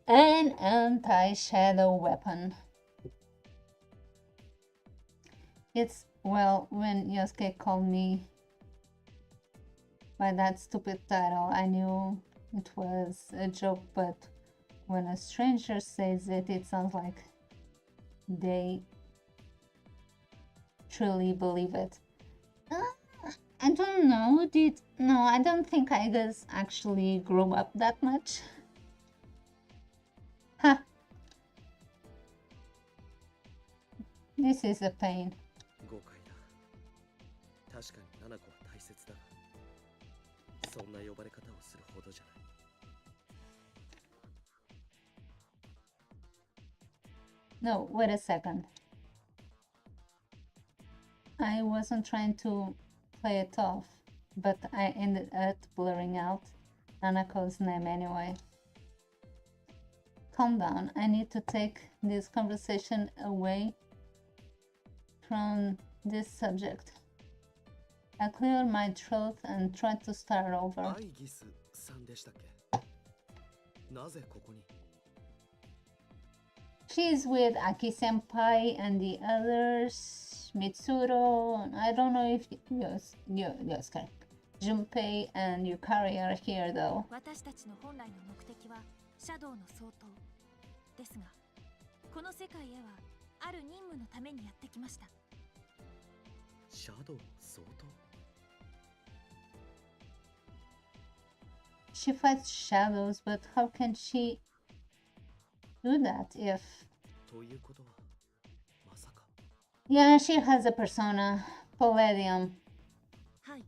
anti-shadow weapon. It's, well, when Yosuke called me by that stupid title, I knew it was a joke, but when a stranger says it, it sounds like they truly believe it. I don't know, no, I don't think Igus actually grew up that much. Huh. This is a pain. 誤解だ。確かにナナコは大切だが、そんな呼ばれ方をするほどじゃない。No, wait a second. I wasn't trying to play it off, but I ended up blurring out Nanako's name anyway. Calm down. I need to take this conversation away from this subject. I cleared my throat and tried to start over. アイギスさんでしたっけ？なぜここに？ She's with Aki Senpai and the others, Mitsuro. I don't know if Yosuke, Junpei and Yukari are here though. 私たちの本来の目的はシャドウの相当ですが、この世界へはある任務のためにやってきました。シャドウ相当？ She fights shadows, but how can she do that if... ということは、まさか。 Yeah, she has a persona, Palladium. はい、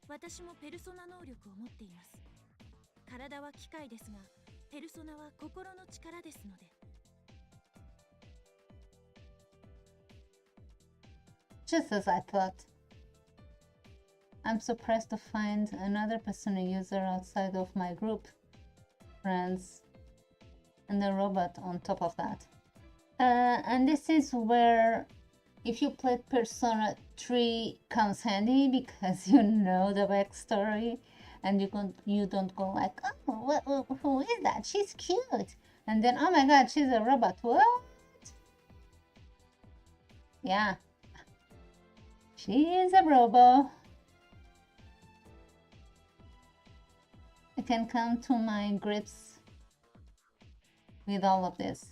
私もペルソナ能力を持っています。体は機械ですが、ペルソナは心の力ですので。 Just as I thought. I'm surprised to find another persona user outside of my group friends and a robot on top of that. And this is where, if you played Persona 3, comes handy because you know the backstory and you don't go like, oh, who is that? She's cute. And then, oh my god, she's a robot. What? Yeah. She is a robo. I can come to my grips with all of this.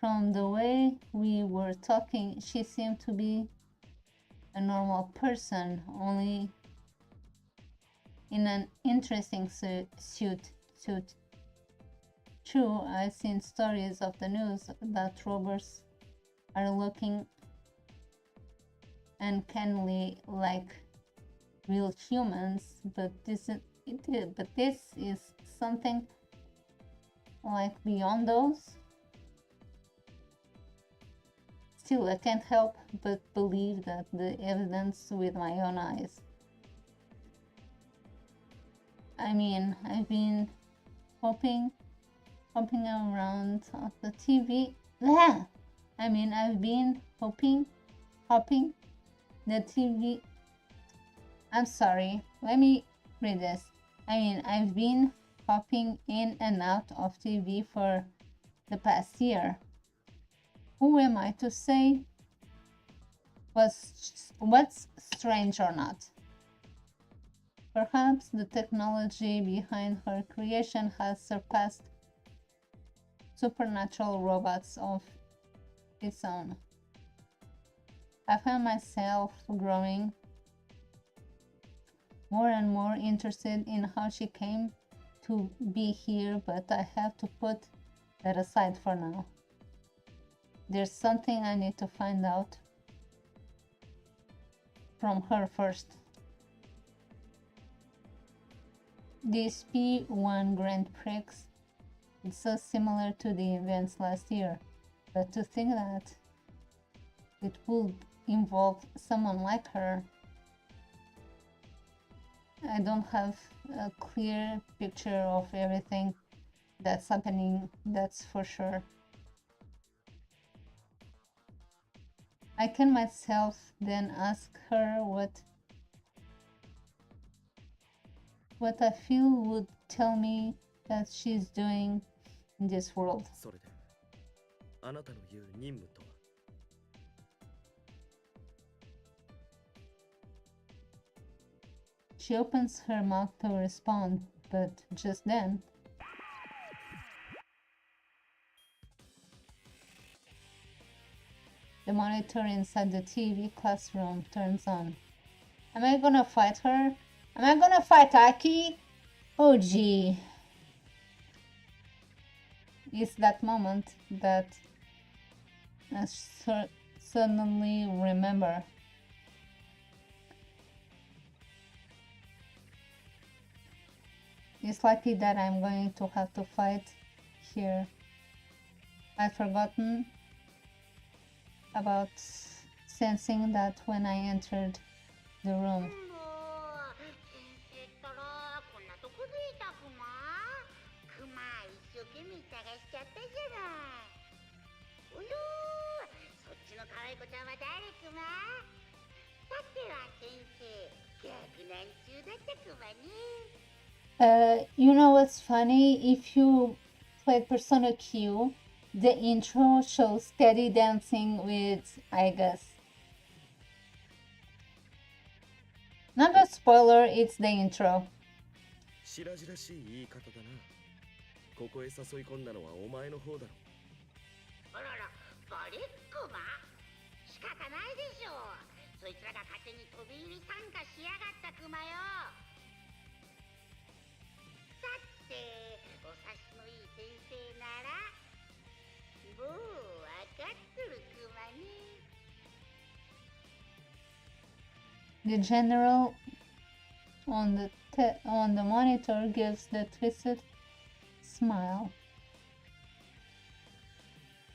From the way we were talking, she seemed to be a normal person, only in an interesting suit. True, I've seen stories of the news that robbers are looking uncannily like real humans, but this is something like beyond those. Still, I can't help but believe that the evidence with my own eyes. I mean, I've been hopping around on the TV. I've been hopping the TV. I'm sorry, let me read this. I've been hopping in and out of TV for the past year. Who am I to say what's strange or not? Perhaps the technology behind her creation has surpassed supernatural robots of its own. I find myself growing more and more interested in how she came to be here, but I have to put that aside for now. There's something I need to find out from her first. This P1 Grand Prix is so similar to the events last year, but to think that it would involve someone like her, I don't have a clear picture of everything that's happening, that's for sure. I can myself then ask her what I feel would tell me that she's doing in this world. それであなたの言う任務とは？ She opens her mouth to respond, but just then the monitor inside the TV classroom turns on. Am I gonna fight her? Am I gonna fight Aki? Oh gee. It's that moment that I suddenly remember. It's likely that I'm going to have to fight here. I've forgotten about sensing that when I entered the room. 先生ったらこんなとこでいたクマ。クマ一生懸命探しちゃったじゃない。およー、そっちの可愛い子ちゃんは誰クマ？さては先生、逆難中だったクマね。You know what's funny? If you played Persona Q, the intro shows Steady dancing with Igus. Not a spoiler, it's the intro. 白々しい言い方だな。ここへ誘い込んだのはお前の方だろ。あらら、バレックマ？仕方ないでしょう。そいつらが勝手に飛び入り参加しやがったクマよ。さて、お察しのいい先生なら、もう分かっとるクマね。The general on the monitor gives the twisted smile.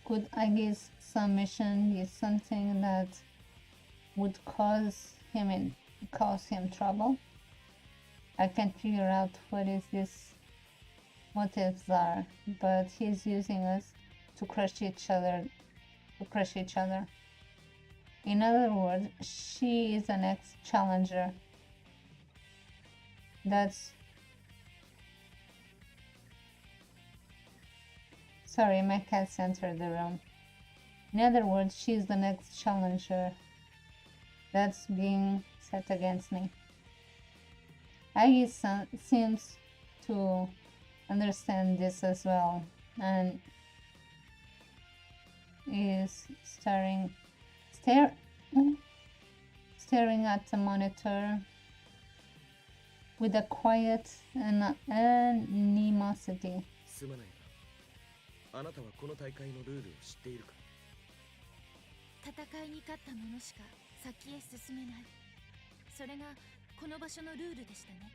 Could Agi's submission be something that would cause him trouble? I can't figure out what his motives are, but he's using us to crush each other. In other words, she is an ex-challenger. Sorry, my cats entered the room. In other words, she's the next challenger that's being set against me. Aggie seems to understand this as well, and is staring at the monitor with a quiet animosity. すまないが、あなたはこの大会のルールを知っているか？戦いに勝った者しか先へ進めない。それがこの場所のルールでしたね。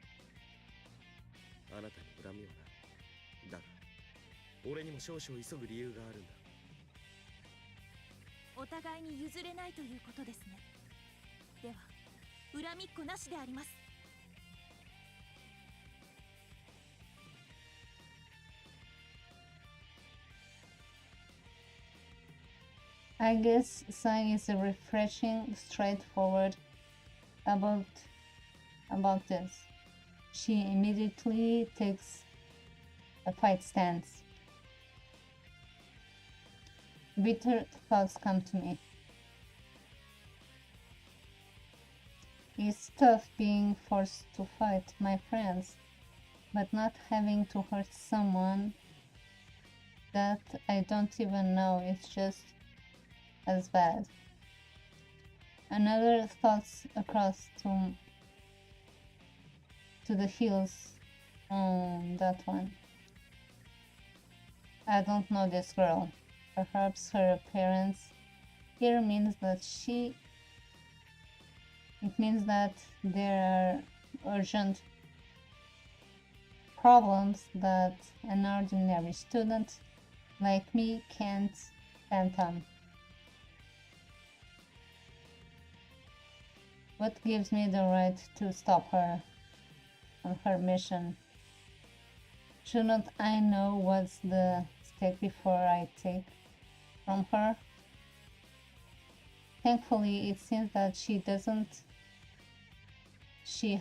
あなたに恨みはない。だが、俺にも少々急ぐ理由があるんだ。お互いに譲れないということですね。では恨みっこなしであります。I guess Sai is refreshing, straightforward about this. She immediately takes a fight stance. Bitter thoughts come to me. It's tough being forced to fight my friends, but not having to hurt someone that I don't even know is just as bad. Another thoughts across to the hills on that one. I don't know this girl. Perhaps her appearance here means that there are urgent problems that an ordinary student like me can't fathom. What gives me the right to stop her on her mission? Shouldn't I know what's the stake before I take from her? Thankfully, it seems that she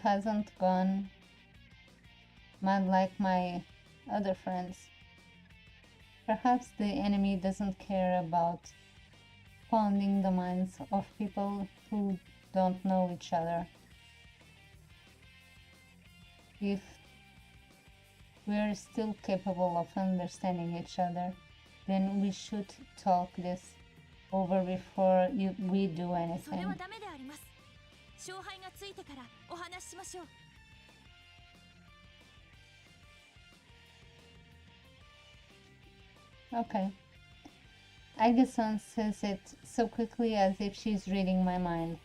hasn't gone mad like my other friends. Perhaps the enemy doesn't care about pounding the minds of people who don't know each other. If we're still capable of understanding each other, then we should talk this over before we do それは anything. ダメであります。勝敗がついてからお話ししましょう。Okay. Aigusan says it so quickly as if she's reading my mind.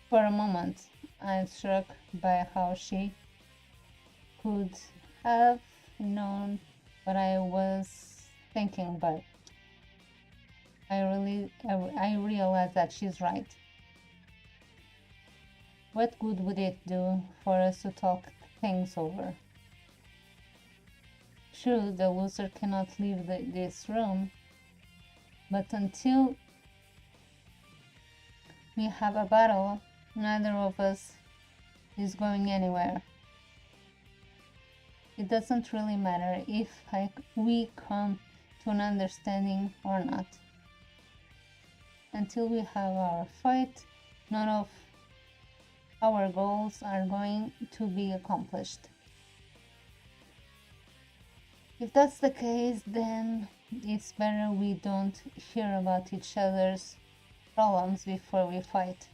For a moment, I'm struck by how she could have known what I was thinking, but I realize that she's right. What good would it do for us to talk things over? True, the loser cannot leave this room, but until we have a battle, neither of us is going anywhere. It doesn't really matter if we come to an understanding or not. Until we have our fight, none of our goals are going to be accomplished. If that's the case, then it's better we don't hear about each other's problems before we fight.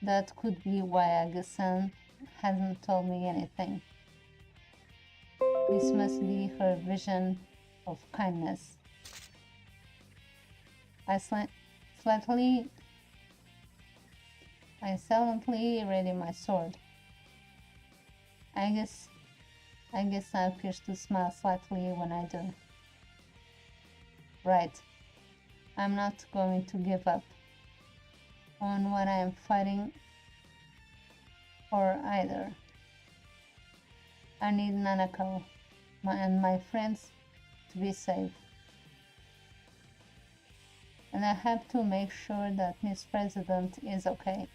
That could be why Agusan hasn't told me anything. This must be her vision of kindness. I silently ready my sword. I guess I appears to smile slightly when I do. Right. I'm not going to give up on what I am fighting for either. I need Nanako and my friends to be safe. And I have to make sure that Miss President is okay.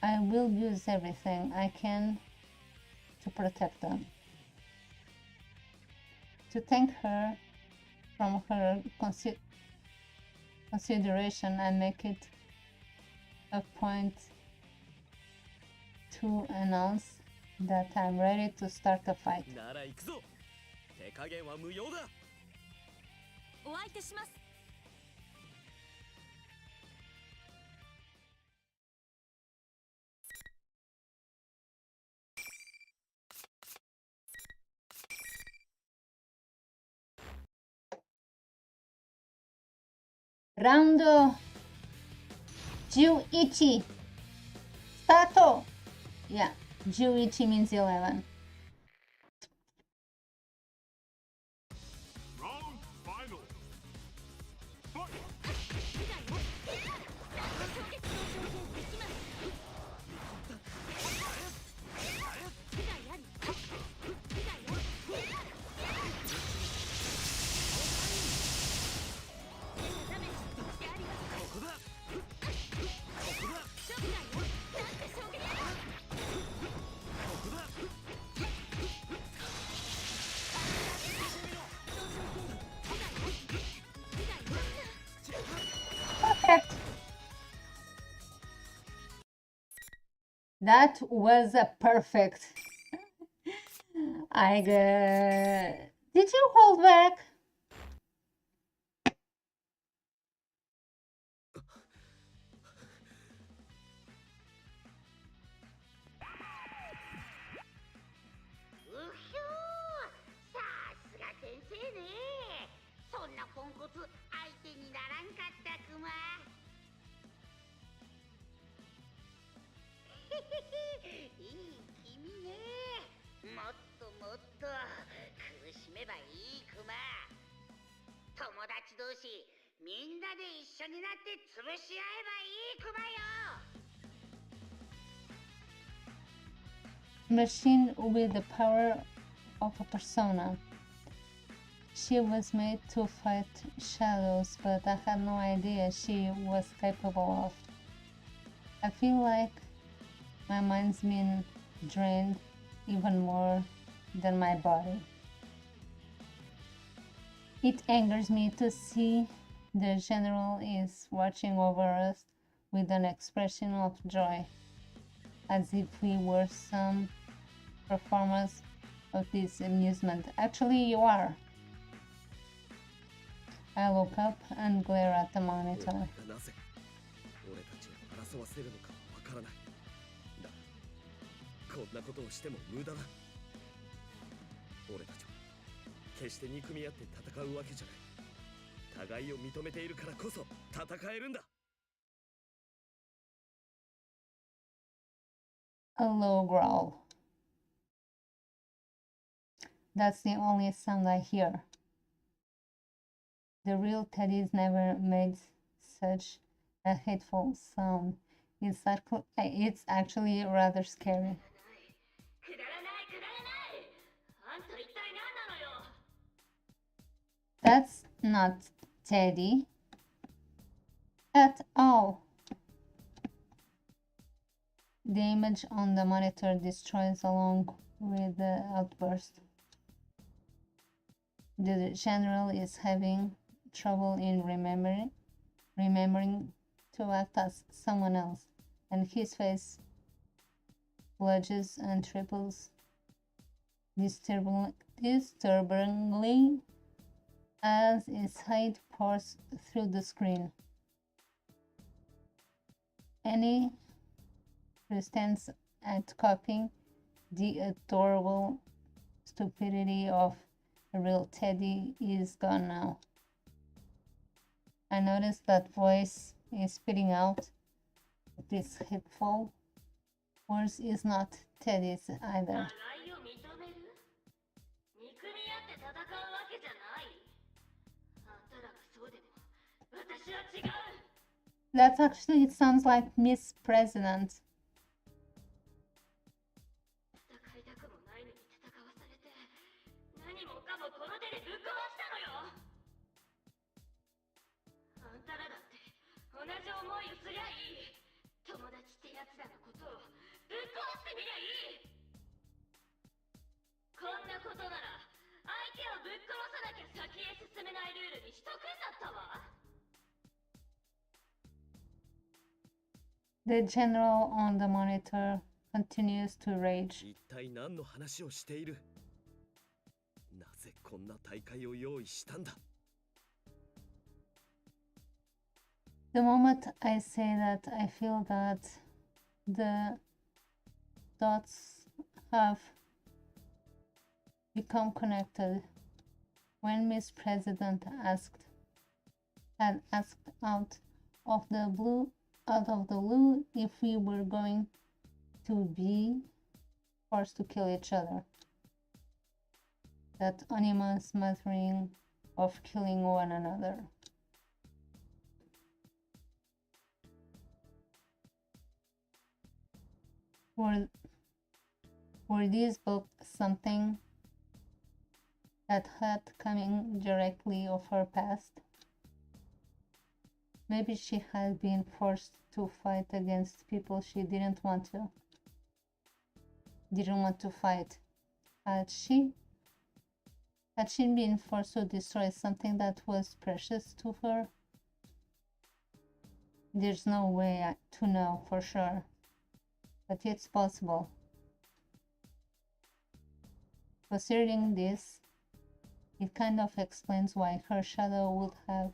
I will use everything I can to protect them. To thank her from her consideration, I make it a point to announce that I'm ready to start a fight. なら行くぞ。手加減は無用だ。お相手します。ラウンド11 start! Yeah, 11 means 11. Round final. Fight! Perfect. That was a perfect. Did you hold back? Machine with the power of a persona. She was made to fight shadows, but I had no idea she was capable of. I feel like my mind's been drained even more than my body. It angers me to see the general is watching over us with an expression of joy, as if we were some performers of this amusement. Actually, you are. I look up and glare at the monitor. なぜ俺たちを争わせるのかわからない。だこんなことをしても無駄だ。俺たちは決して憎み合って戦うわけじゃない。互いを認めているからこそ戦えるんだ。A low growl. That's the only sound I hear. The real Teddy's never made such a hateful sound. It's actually rather scary. That's not Teddy at all. The image on the monitor destroys along with the outburst. The general is having trouble in remembering to act as someone else, and his face bludges and triples disturbingly as his hate pours through the screen. Any pretense at copying the adorable stupidity of a real Teddy is gone now. I noticed that voice is spitting out this hateful words is not Teddy's either. That actually sounds like Miss President. The general on the monitor continues to rage. 一体何の話をしている？なぜこんな大会を用意したんだ？ The moment I say that, I feel that the dots have become connected. When Miss President had asked out of the blue if we were going to be forced to kill each other. That ominous muttering of killing one another. Were these books something that had coming directly of her past? Maybe she had been forced to fight against people she didn't want to fight. Had she been forced to destroy something that was precious to her? There's no way to know for sure, but it's possible. Considering this, it kind of explains why her shadow would have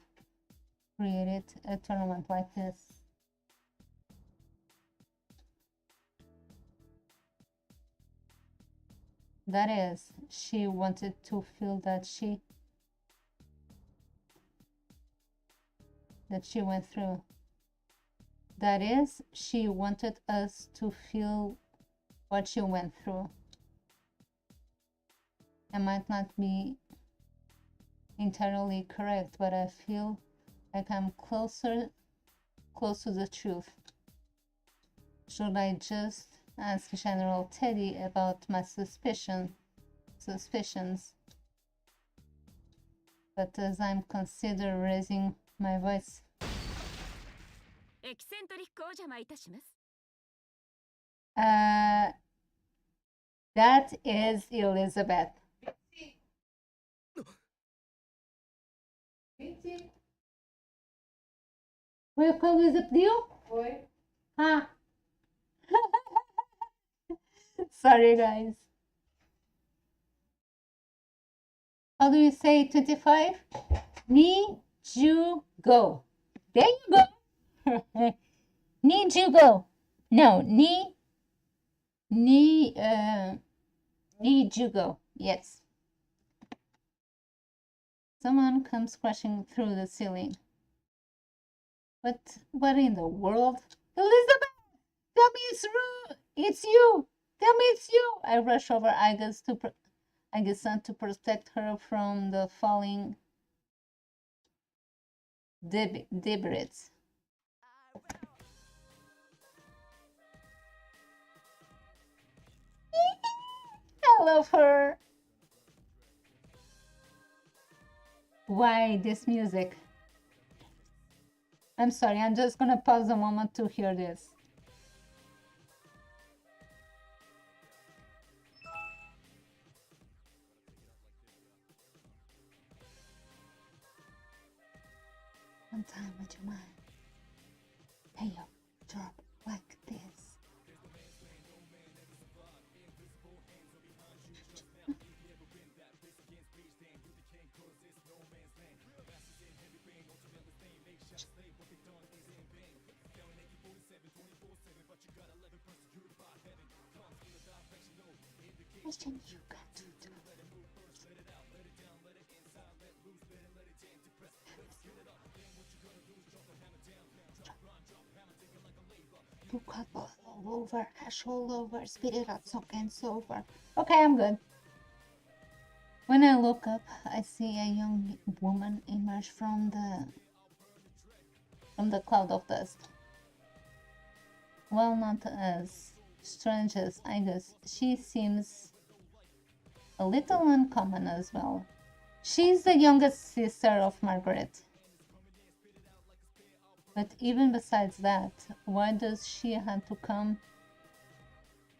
created a tournament like this. That is, she wanted to feel that she went through. That is, she wanted us to feel what she went through. I might not be entirely correct, but I feel like I'm close to the truth. Should I just ask General Teddy about my suspicions? But as I'm consider raising my voice, エキセントリックお邪魔いたします。 that is Elizabeth. Foi o que a Luísa pediu? Foi. Ah. Sorry, guys. How do you say 25? Need you go. There you go. Need you go. No, need you go. Yes. Someone comes crashing through the ceiling. What in the world? Elizabeth! Tell me it's you! Tell me it's you! I rush over Agatha to protect her from the falling debris. I love her. Why this music? I'm sorry, I'm just gonna pause a moment to hear this. One time, would you mind? Hey, yo, drop like this. Question you got to do. You cut all over, hash all over, spit it out, soak and so over. Okay, I'm good. When I look up, I see a young woman emerge from the cloud of dust. Well, not as strange as I guess. She seems a little uncommon as well. She's the youngest sister of Margaret. But even besides that, why does she have to come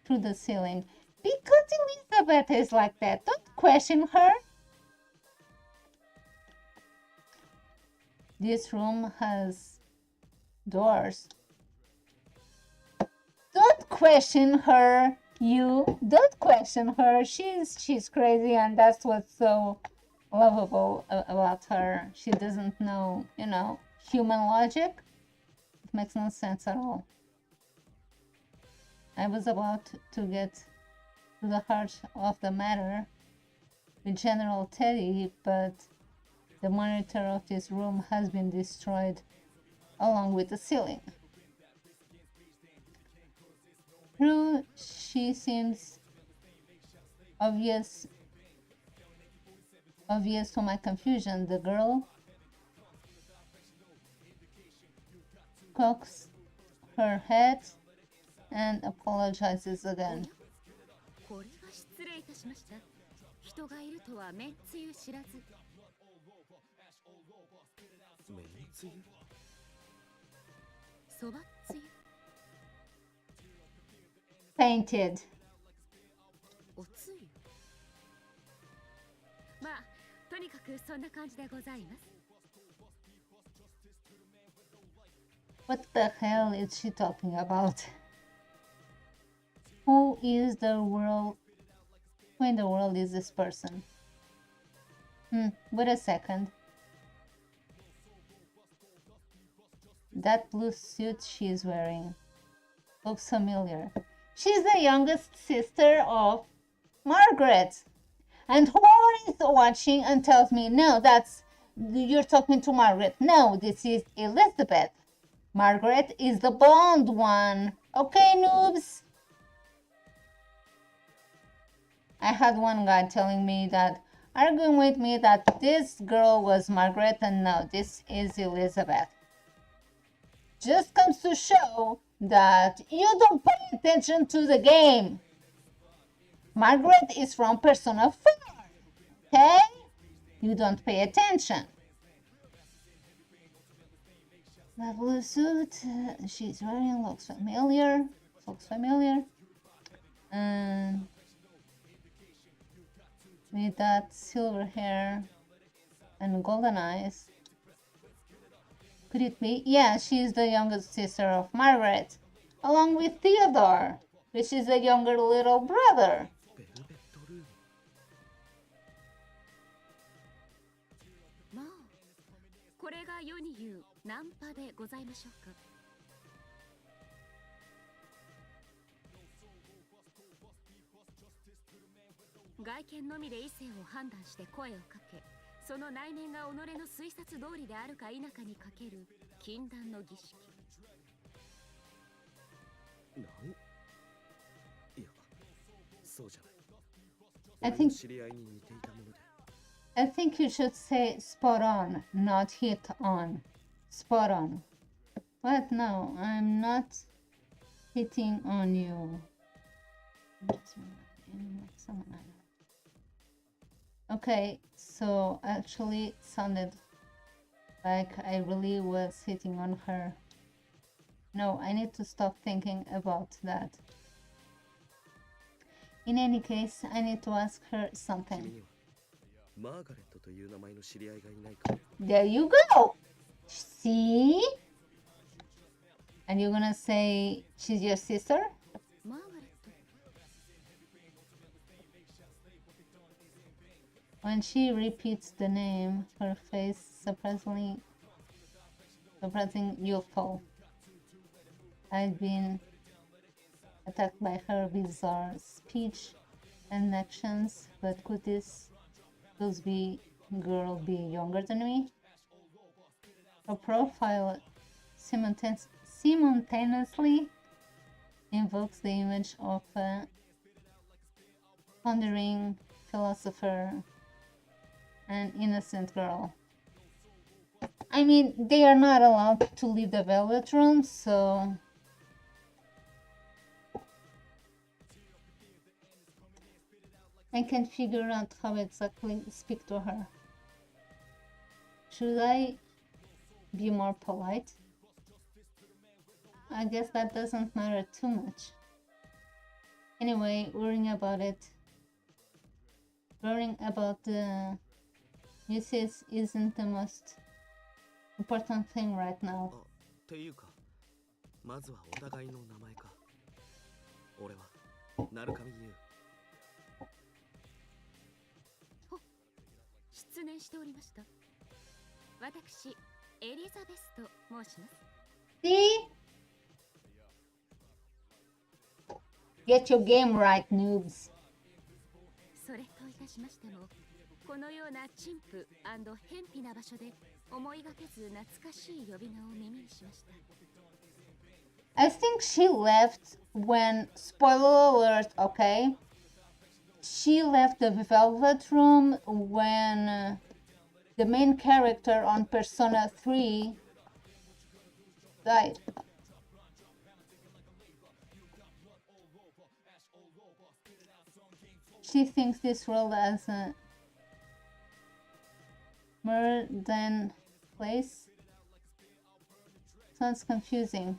through the ceiling? Because Elizabeth is like that. Don't question her. This room has doors. Don't question her. You don't question her. She's crazy, and that's what's so lovable about her. She doesn't know, human logic. It makes no sense at all. I was about to get to the heart of the matter with General Teddy, but the monitor of this room has been destroyed along with the ceiling. Through she seems obvious to my confusion. The girl cocks her head and apologizes again. これは失礼いたしました。人がいるとはめんつゆ知らず。めんつゆそばつゆ。Painted. おつゆ。まあ、とにかくそんな感じでございます。What the hell is she talking about? Who in the world is this person? Wait a second. That blue suit she's wearing looks familiar. She's the youngest sister of Margaret. And whoever is watching and tells me, no, you're talking to Margaret. No, this is Elizabeth. Margaret is the blonde one. Okay, noobs. I had one guy telling me that, arguing with me that this girl was Margaret and no, this is Elizabeth. Just comes to show that you don't pay attention to the game. Margaret is from Persona 4, okay? You don't pay attention. The blue suit she's wearing looks familiar. And with that silver hair and golden eyes. Could it be? Yeah, she's the youngest sister of Margaret, along with Theodore, which is the younger little brother. ベルベットルームまあ、これが世に言うナンパでございましょうか。外見のみで異性を判断して声をかけ、その内面が己の推察通りであるか否かにかける禁断の儀式。いや、そうじゃない。 I think 知り合いに似ていたもので。 I think you should say spot on, not hit on. Spot on. But no, I'm not hitting on you. Okay, so actually it sounded like I really was hitting on her. No, I need to stop thinking about that. In any case, I need to ask her 君 something. にはマーガレットという名前の知り合いがいないか。 There you go! See? And you're gonna say she's your sister? マーガレット。 When she repeats the name, her face surprising youthful. I've been attacked by her bizarre speech and actions, but could this girl be younger than me? Her profile simultaneously invokes the image of a pondering philosopher, an innocent girl. I mean, they are not allowed to leave the Velvet Room, so I can't figure out how exactly speak to her. Should I be more polite? I guess that doesn't matter too much. Anyway, worrying about the uses isn't the most important thing right now. あ、っていうか、まずはお互いの名前か。俺は鳴神優。失念しておりました。私エリザベスと申します。 See? Get your game right, noobs. それといたしましても、このような陳腐&偏僻な場所で思いがけず懐かしい呼び名を耳にしました。 I think she left when, spoiler alert, okay? She left the Velvet Room when the main character on Persona 3 died. She thinks this world as a more than place. Sounds confusing.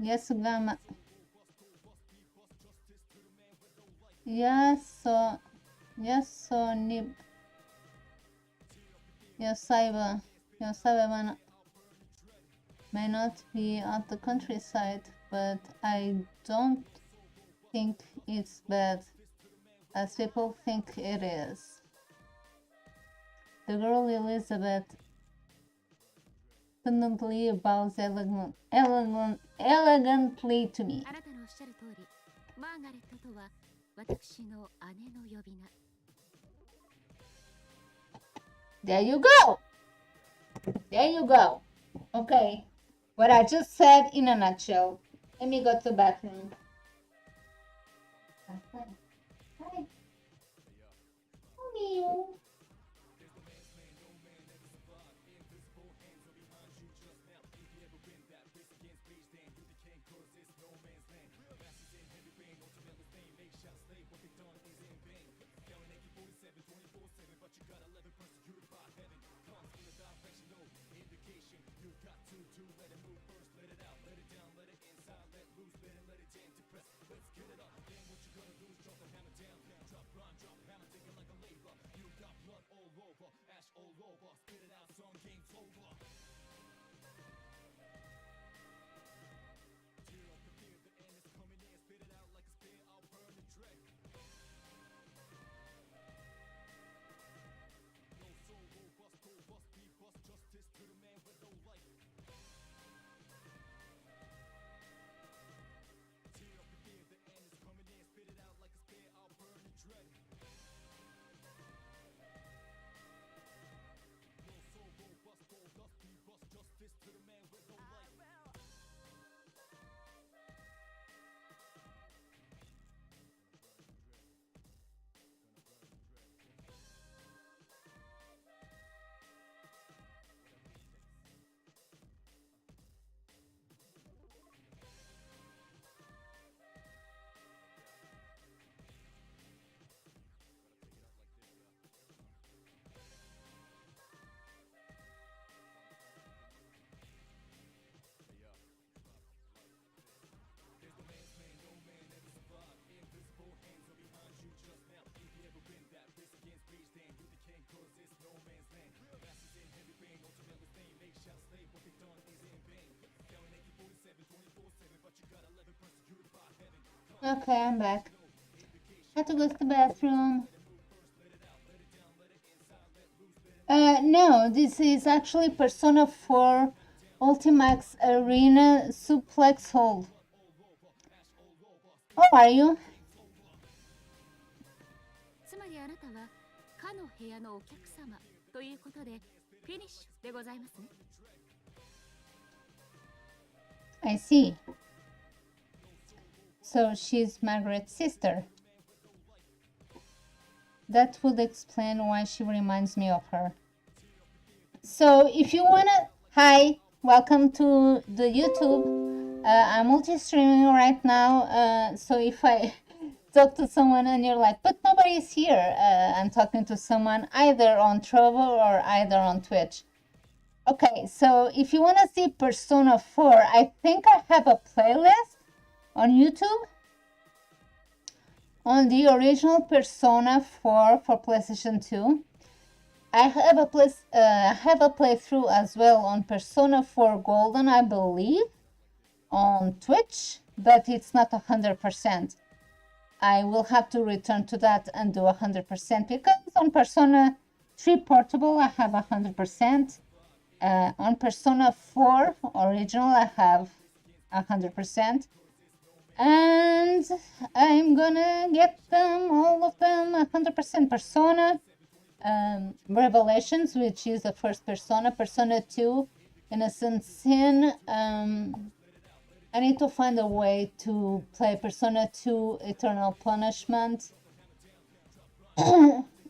Yasugama. Yasonib. Yosaiba may not be at the countryside, but I don't think it's bad as people think it is. The girl Elizabeth confidently bows elegantly to me. あなたのおっしゃる通り、マーガレットとは私の姉の呼び名。 There you go! There you go. Okay. What I just said in a nutshell. Let me go to the bathroom. Hi. Meow. Okay, I'm back. Had to go to the bathroom. No, this is actually Persona 4 Ultimax Arena Suplex Hold. How are you? つまりあなたはかの部屋のお客様ということでフィニッシュでございますね。 I see. So she's Margaret's sister. That would explain why she reminds me of her. So if you wanna... Hi, welcome to the YouTube. I'm multi-streaming right now. So if I talk to someone and you're like, but nobody's here, I'm talking to someone either on Trovo or either on Twitch. Okay, so if you want to see Persona 4, I think I have a playlist on YouTube on the original Persona 4 for PlayStation 2. I have a playthrough as well on Persona 4 Golden, I believe, on Twitch, but it's not 100%. I will have to return to that and do 100% because on Persona 3 Portable I have 100%. On Persona 4 Original I have 100%. And I'm gonna get them, all of them, 100%. Persona Revelations, which is the first Persona. Persona 2 Innocent Sin. I need to find a way to play Persona 2 Eternal Punishment.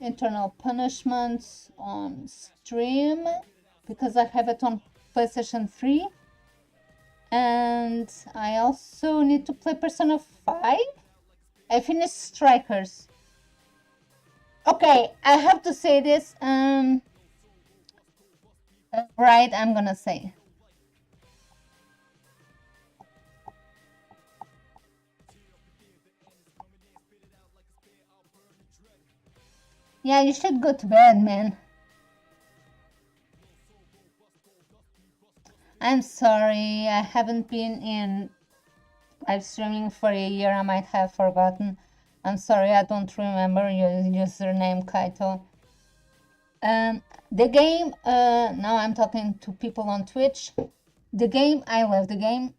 Eternal Punishment on stream because I have it on PlayStation 3. And I also need to play Persona 5. I finished Strikers. Okay, I have to say this. Right, I'm gonna say. Yeah, you should go to bed, man. I'm sorry, I haven't been in live streaming for a year. I might have forgotten. I'm sorry, I don't remember your username, Kaito. The game, now I'm talking to people on Twitch. The game, I love the game.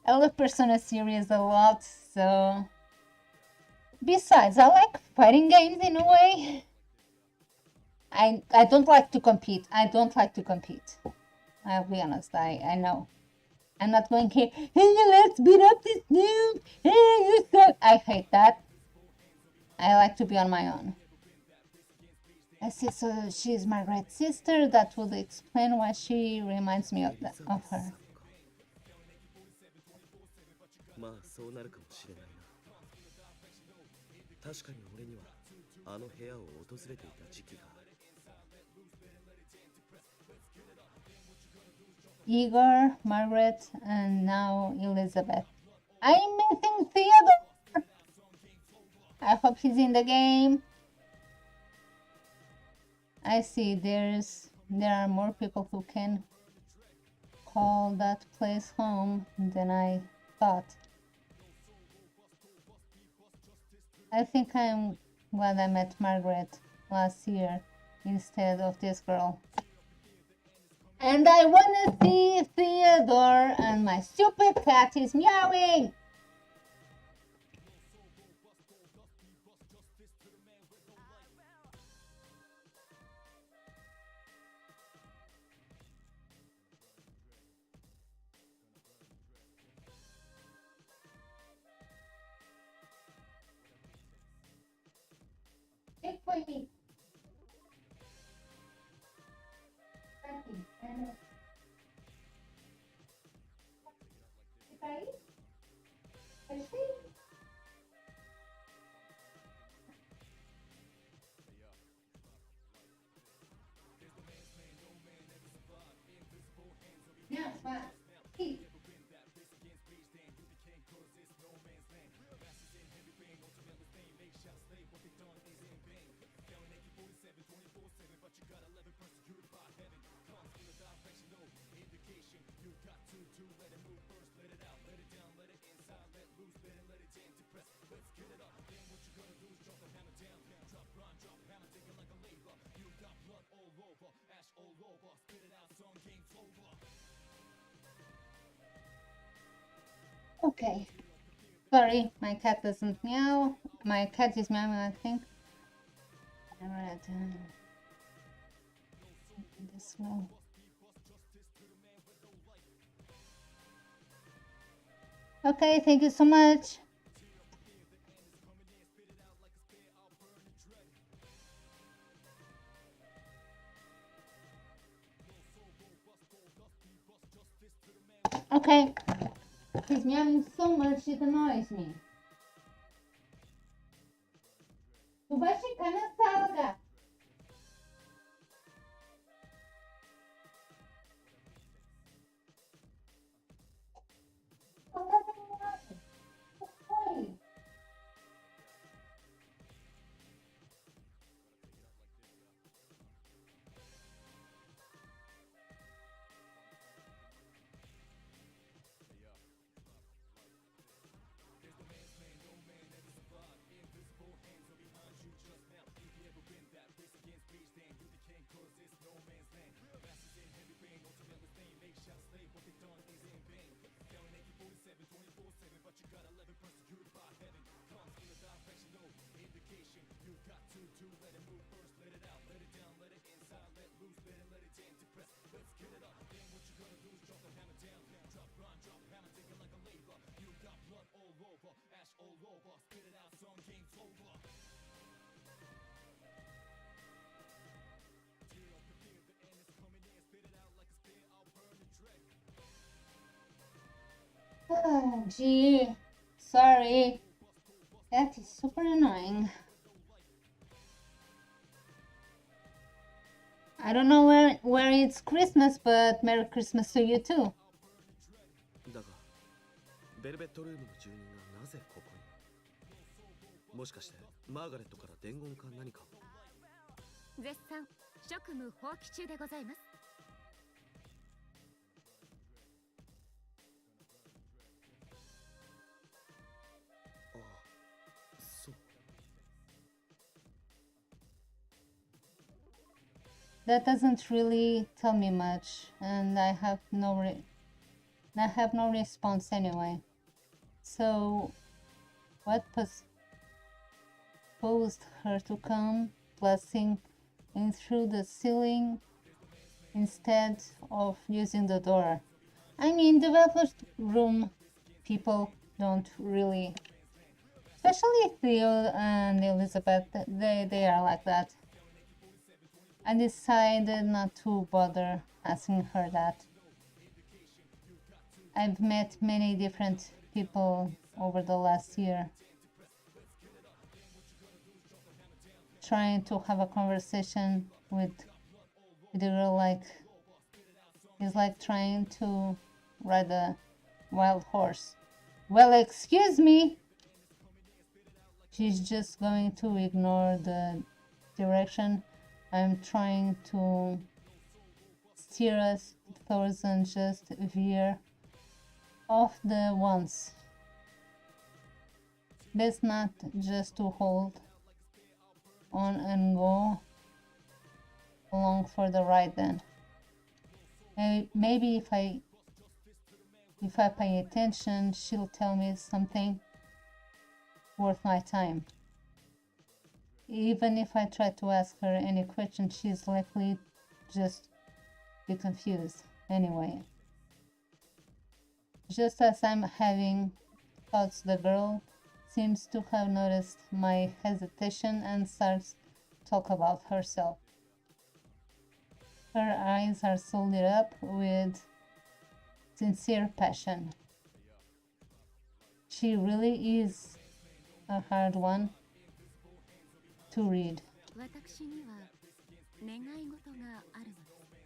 I love Persona series a lot, so... Besides, I like fighting games in a way. I don't like to compete. I don't like to compete. I'll be honest, I know. I'm not going here, hey, let's beat up this noob. Hey, you suck. I hate that. I like to be on my own. I see, so she's Margaret's sister. That would explain why she reminds me of her. まあそうなるかもしれないな。確かに俺にはあの部屋を訪れていた時期がある。Igor, Margaret, and now Elizabeth. I'm missing Theodore! I hope he's in the game. I see there are more people who can call that place home than I thought. I think I'm glad I met Margaret last year instead of this girl. And I wanna see Theodore, and my stupid cat is meowing! Wait for me. Yeah, but he. Okay. Sorry, my cat doesn't meow. My cat is meowing, I think. I'm gonna turn this way. Okay, thank you so much. Okay. He's meowing so much it annoys me. Tu vai ficar na sala, gato. Não tá fazendo nada. O que foi? Gee, sorry. That is super annoying. I don't know where it's Christmas, but Merry Christmas to you too. だがベルベットルームの住人がなぜここに？もしかしてマーガレットから伝言か何か？絶賛職務放棄中でございます。ああ、そう。That doesn't really tell me much, and I have no response anyway. So, what posed her to come blasting in through the ceiling instead of using the door? I mean, developers room people don't really, especially Theo and Elizabeth, they are like that. I decided not to bother asking her that. I've met many different people over the last year. Trying to have a conversation with a girl is like trying to ride a wild horse. Well, excuse me! She's just going to ignore the direction I'm trying to steer us towards and just veer off the ones. Best not just to hold on and go along for the ride then. Maybe if I pay attention, she'll tell me something worth my time. Even if I try to ask her any question, she's likely just be confused anyway. Just as I'm having thoughts, the girl seems to have noticed my hesitation and starts to talk about herself. Her eyes are so lit up with sincere passion. She really is a hard one to read. 私には願い事があるので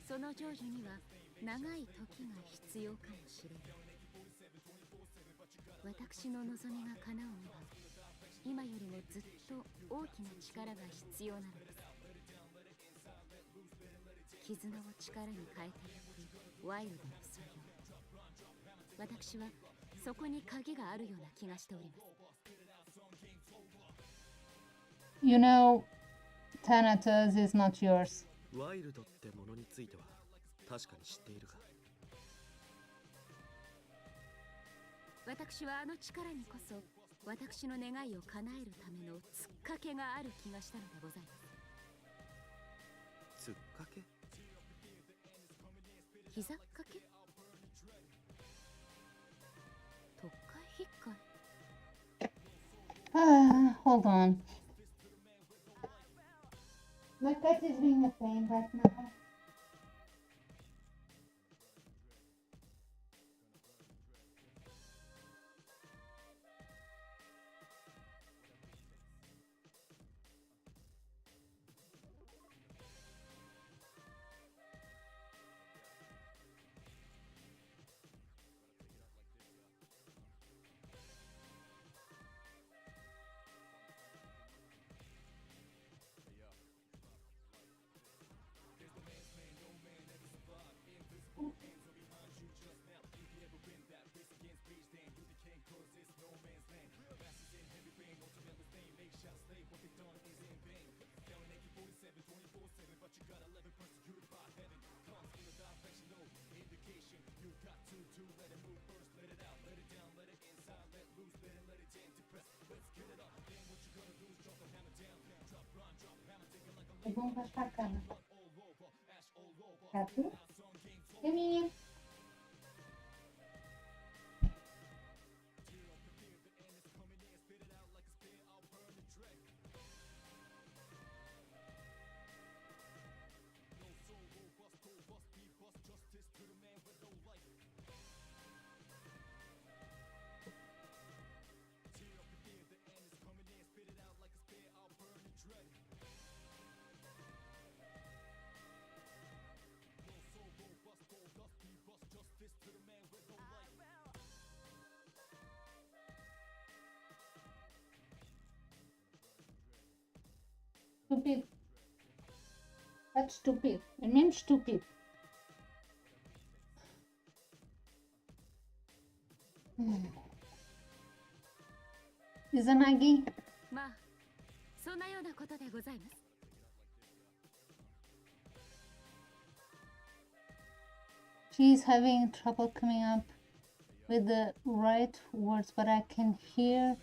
す。その成就には長い時が必要かもしれない。私の望みが叶うには今よりもずっと大きな力が必要なのです。絆を力に変えていくワイルドな素養。私はそこに鍵があるような気がしております。You know, Thanatos is not yours. ワイルドってものについては確かに知っているが。私はあの力にこそ私の願いを叶えるためのつっかけがある気がしたのでございます。つっかけ？膝っかけ？とっかいひっかい。Hold on. My cat is being a pain right now. vamos para a cama. Tá tudo? Caminha. Estúpido. Tá estúpido. É mesmo estúpido. Izanagi, まあそんなようなことでございます。 she's having trouble coming up with the right words, but I can hear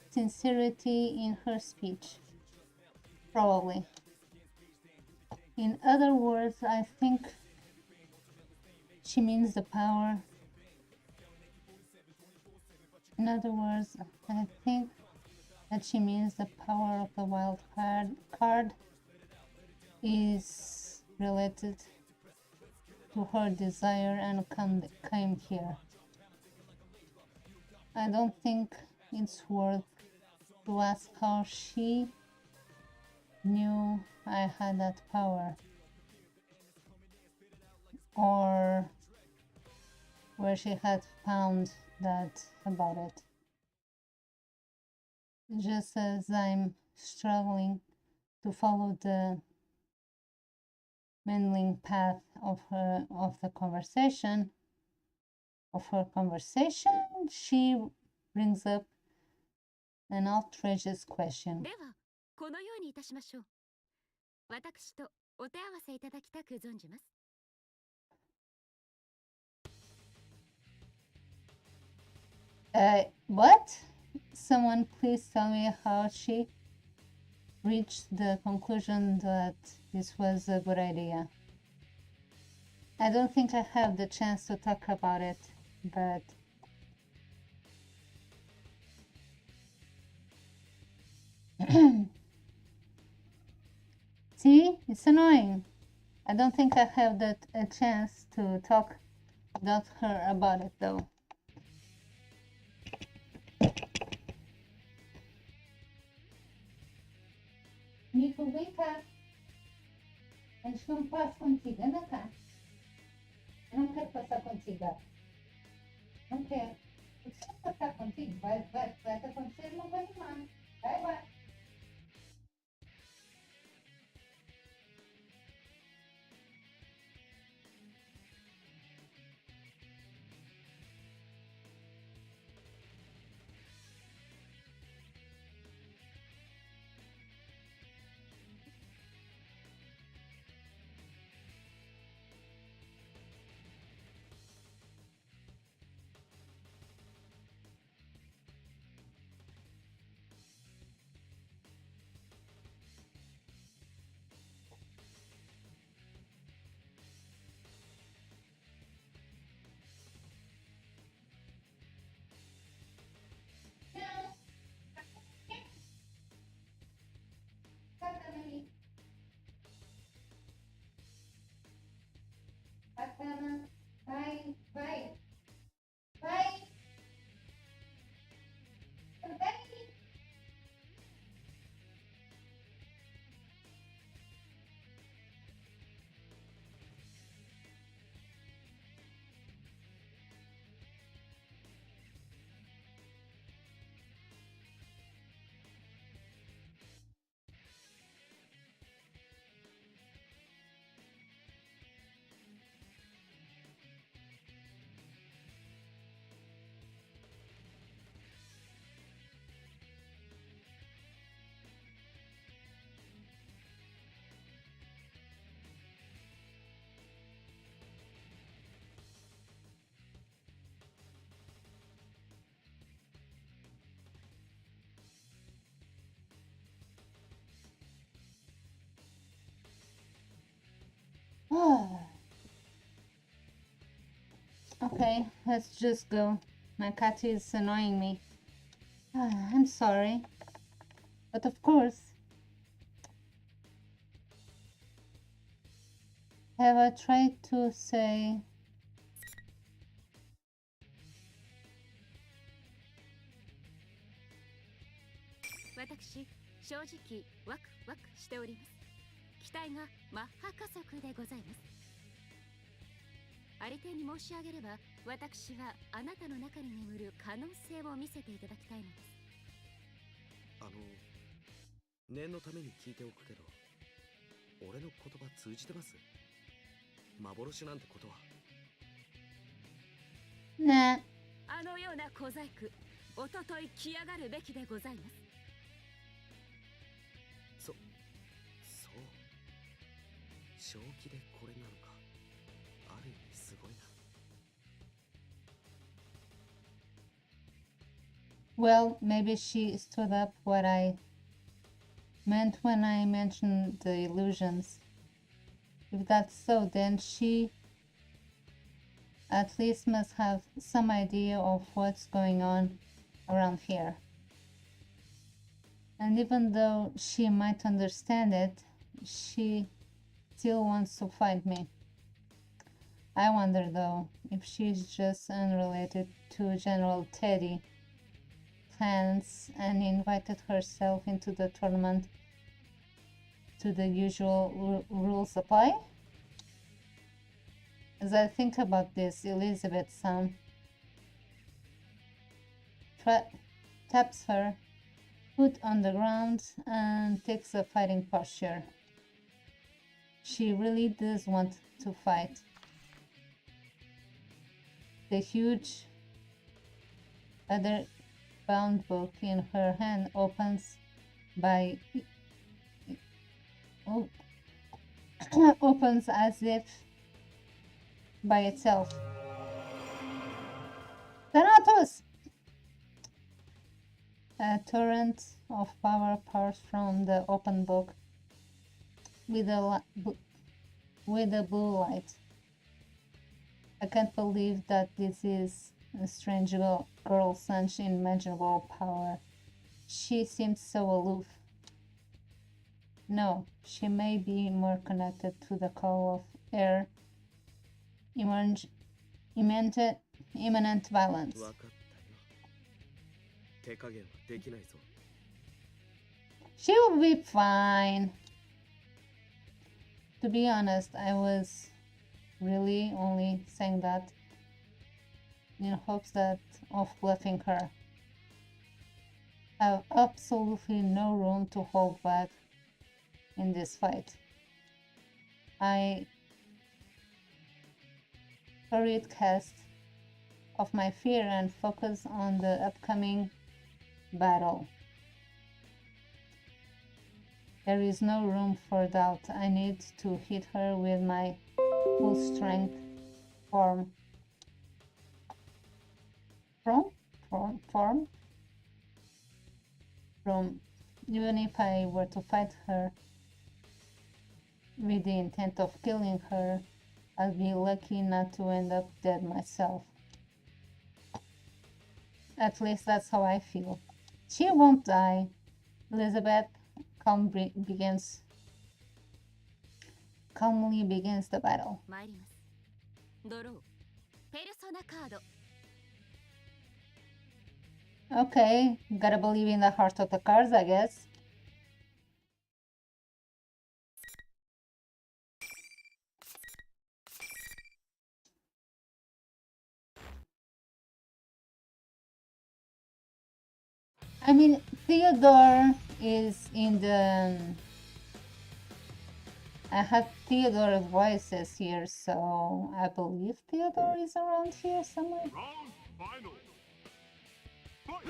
sincerity in her speech. Probably. In other words, I think she means the power. In other words, I think that she means the power of the wild card is related to her desire and came here. I don't think it's worth to ask how she knew I had that power, or where she had found that about it. Just as I'm struggling to follow the meandering path of her conversation, she brings up an outrageous question. ではこのようにいたしましょう。私とお手合わせいただきたく存じます。 What? Someone please tell me how she reached the conclusion that this was a good idea. I don't think I have the chance to talk about it, but see, it's annoying. I don't think I have a chance to talk about her about it though. Nico, vem cá. Acho que eu não passo contigo. Anda cá. Eu não quero passar contigo. Não quero. Se eu passar contigo, vai te acontecer, não vai mais. Vai. Okay, let's just go. My cat is annoying me. I'm sorry. But of course, have I tried to say...私正直ワクワクしております。期待がマッハ加速でございます。ありていに申し上げれば、私はあなたの中に眠る可能性を見せていただきたいのです。念のために聞いておくけど、俺の言葉通じてます？幻なんてことは。ね。あのような小細工、おととい来やがるべきでございます。そう。正気でこれなのか。ある意味すごいな。Well, maybe she stood up what I meant when I mentioned the illusions. If that's so, then she at least must have some idea of what's going on around here. And even though she might understand it, she still wants to fight me. I wonder though if she's just unrelated to General Teddy plans and invited herself into the tournament to the usual rules apply. As I think about this, Elizabeth-san taps her foot on the ground and takes a fighting posture. She really does want to fight. The huge leather-bound book in her hand opens opens as if by itself. Thanatos! A torrent of power pours from the open book with a blue light. I can't believe that this is a strange girl such unimaginable power. She seems so aloof. No, she may be more connected to the call of her imminent violence. She will be fine. To be honest, I was really only saying that in hopes of bluffing her. I have absolutely no room to hold back in this fight. I hurried cast off my fear and focus on the upcoming battle. There is no room for doubt. I need to hit her with my full strength form. Even if I were to fight her with the intent of killing her, I'll be lucky not to end up dead myself. At least that's how I feel. She won't die. Elizabeth calmly begins the battle. Okay, gotta believe in the heart of the cards, I guess. I mean, Theodore is in the... I have Theodore's voices here, so I believe Theodore is around here somewhere. Round final. Fight!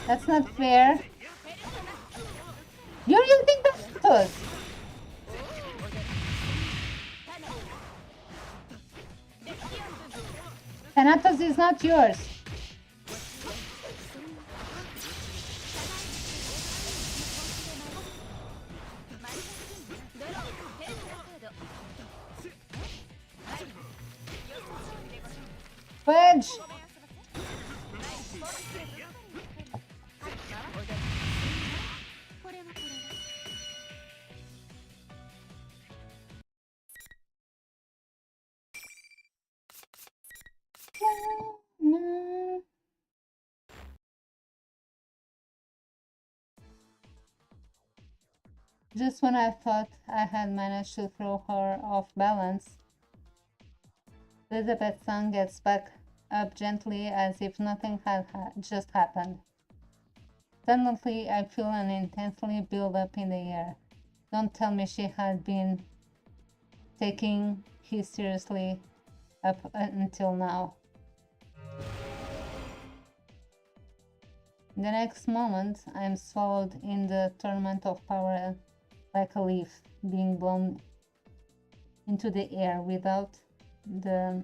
That's not fair. You're using Thanatos! Thanatos is not yours. Wedge! No. Just when I thought I had managed to throw her off balance, Elizabeth's son gets back up gently as if nothing had just happened. Suddenly, I feel an intensely build up in the air. Don't tell me she had been taking he seriously up until now. The next moment, I am swallowed in the torment of power like a leaf being blown into the air without the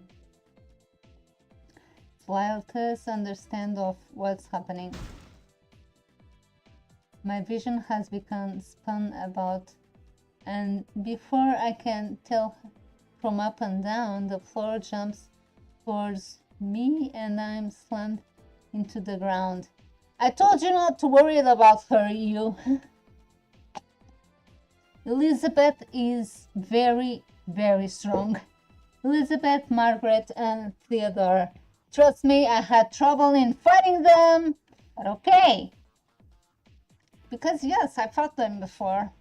slightest understand of what's happening. My vision has become spun about, and before I can tell from up and down, the floor jumps towards me and I'm slammed into the ground. I told you not to worry about her, you. Elizabeth is very, very strong. Elizabeth, Margaret, and Theodore. Trust me, I had trouble in fighting them, but okay. Because yes, I fought them before.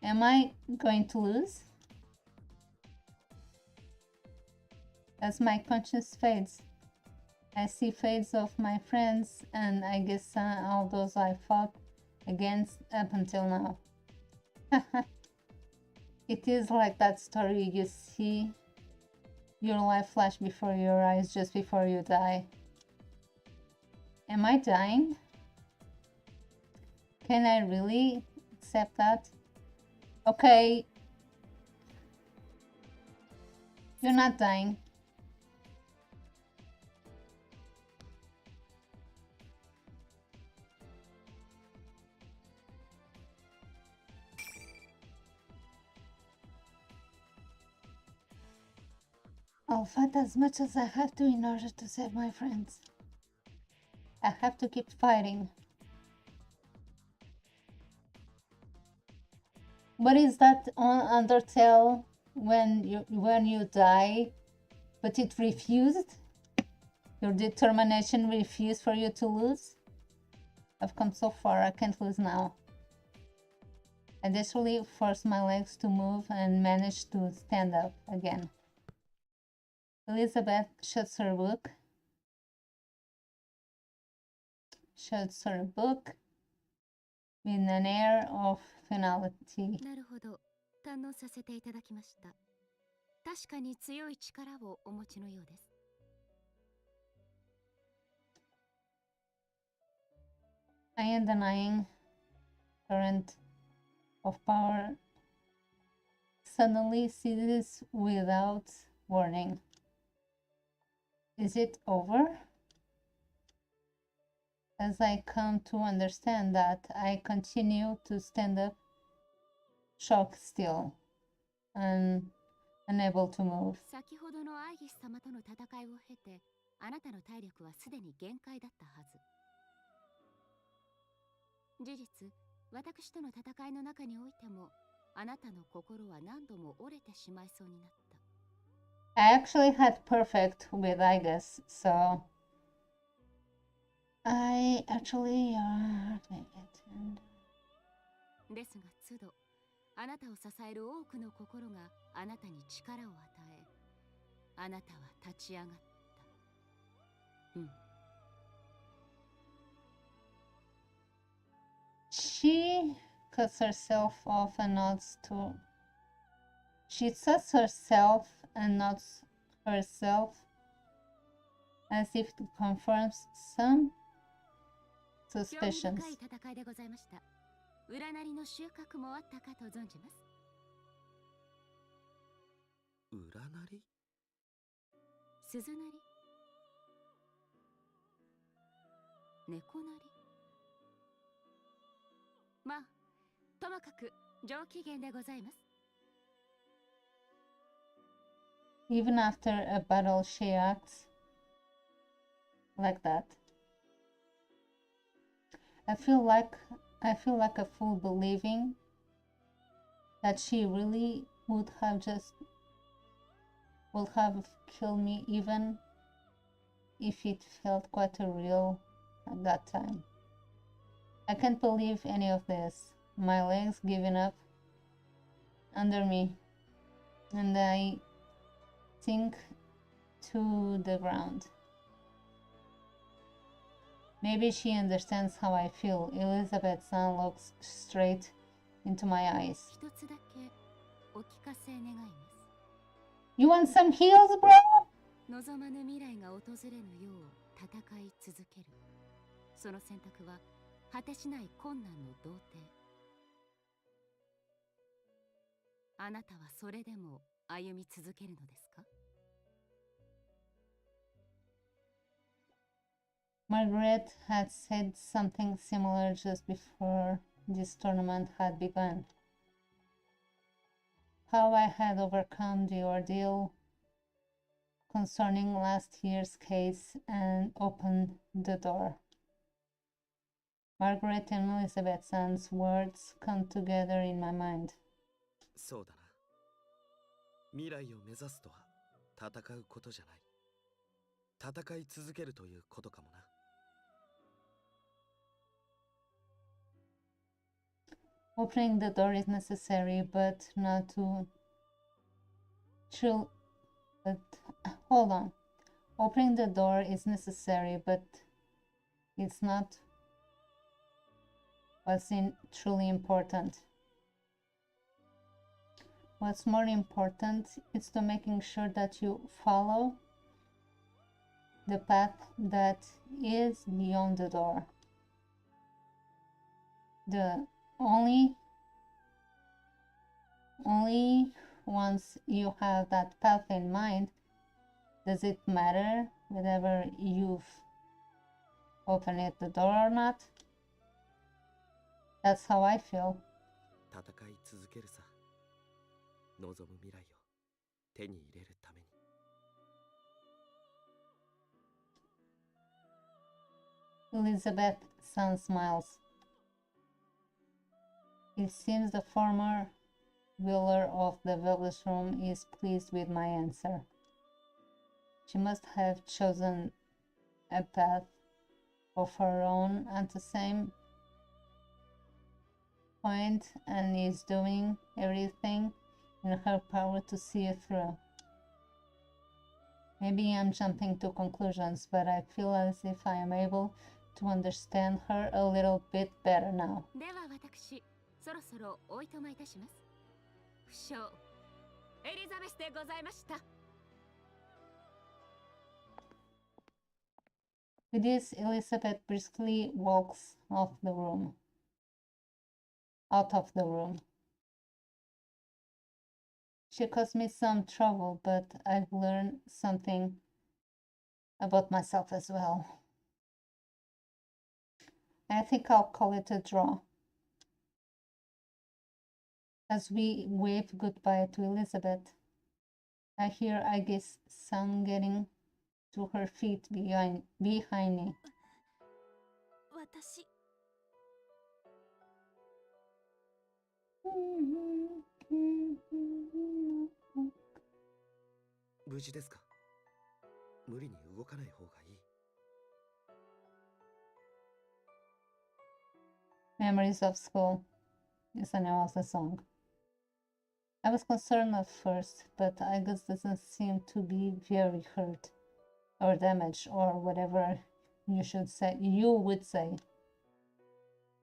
Am I going to lose? As my conscience fades, I see fades of my friends and I guess all those I fought against up until now. It is like that story you see your life flash before your eyes just before you die. Am I dying? Can I really accept that? Okay. You're not dying. I'll fight as much as I have to in order to save my friends. I have to keep fighting. What is that on Undertale when you die, but it refused? Your determination refused for you to lose? I've come so far, I can't lose now. I desperately forced my legs to move and managed to stand up again. Elizabeth shuts her book with an air of finality. なるほど、堪能させていただきました。確かに強い力をお持ちのようです。I am denying current of power suddenly ceases without warning. Is it over? As I come to understand that, I continue to stand up, shocked still, and unable to move. 先ほどのアイギス様との戦いを経て、あなたの体力はすでに限界だったはず。事実、私との戦いの中においても、あなたの心は何度も折れてしまいそうになった。I actually had perfect with Igus, so I actuallyですが都度、あなたを支える多くの心があなたに力を与え、あなたは立ち上がった。うん。She cuts herself off and nods to. She cuts herself and nods herself as if to confirm some 興味 suspicions. 深い戦いでございました。占いの収穫もあったかと存じます。占い？鈴なり、猫なり。まあ、ともかく上機嫌でございます。Even after a battle, she acts like that. I feel like a fool believing that she really would have killed me, even if it felt quite real at that time. I can't believe any of this. My legs giving up under me, and I sink to the ground. Maybe she understands how I feel. Elizabeth-san looks straight into my eyes. 一つだけお聞かせ願います。 You want some heels, bro? 望まぬ未来が訪れぬよう戦い続ける。その選択は果てしない困難の童貞。あなたはそれでも歩み続けるのですか？ Margaret had said something similar just before this tournament had begun. How I had overcome the ordeal concerning last year's case and opened the door. Margaret and Elizabeth's words come together in my mind. そうだな。未来を目指すとは戦うことじゃない。戦い続けるということかもな。Opening the door is necessary, but not to chill. But hold on. Opening the door is necessary, but it's not what's truly important. What's more important is to making sure that you follow the path that is beyond the door. The only once you have that path in mind, does it matter whether you've opened the door or not? That's how I feel. 戦い続けるさ。望む未来を手に入れるために。Elizabeth-san smiles. It seems the former ruler of the Velvet Room is pleased with my answer. She must have chosen a path of her own at the same point and is doing everything in her power to see it through. Maybe I'm jumping to conclusions, but I feel as if I am able to understand her a little bit better now. では私、そろそろおいとまいたします。不詳、エリザベスでございました。With this, Elizabeth briskly walks out of the room. She caused me some trouble, but I've learned something about myself as well. I think I'll call it a draw. As we wave goodbye to Elizabeth, I hear Aggie's son getting to her feet behind me. 私、無事ですか？無理に動かない方がいい。Memories of School is the name of the song. I was concerned at first, but Agus doesn't seem to be very hurt or damaged or whatever you would say.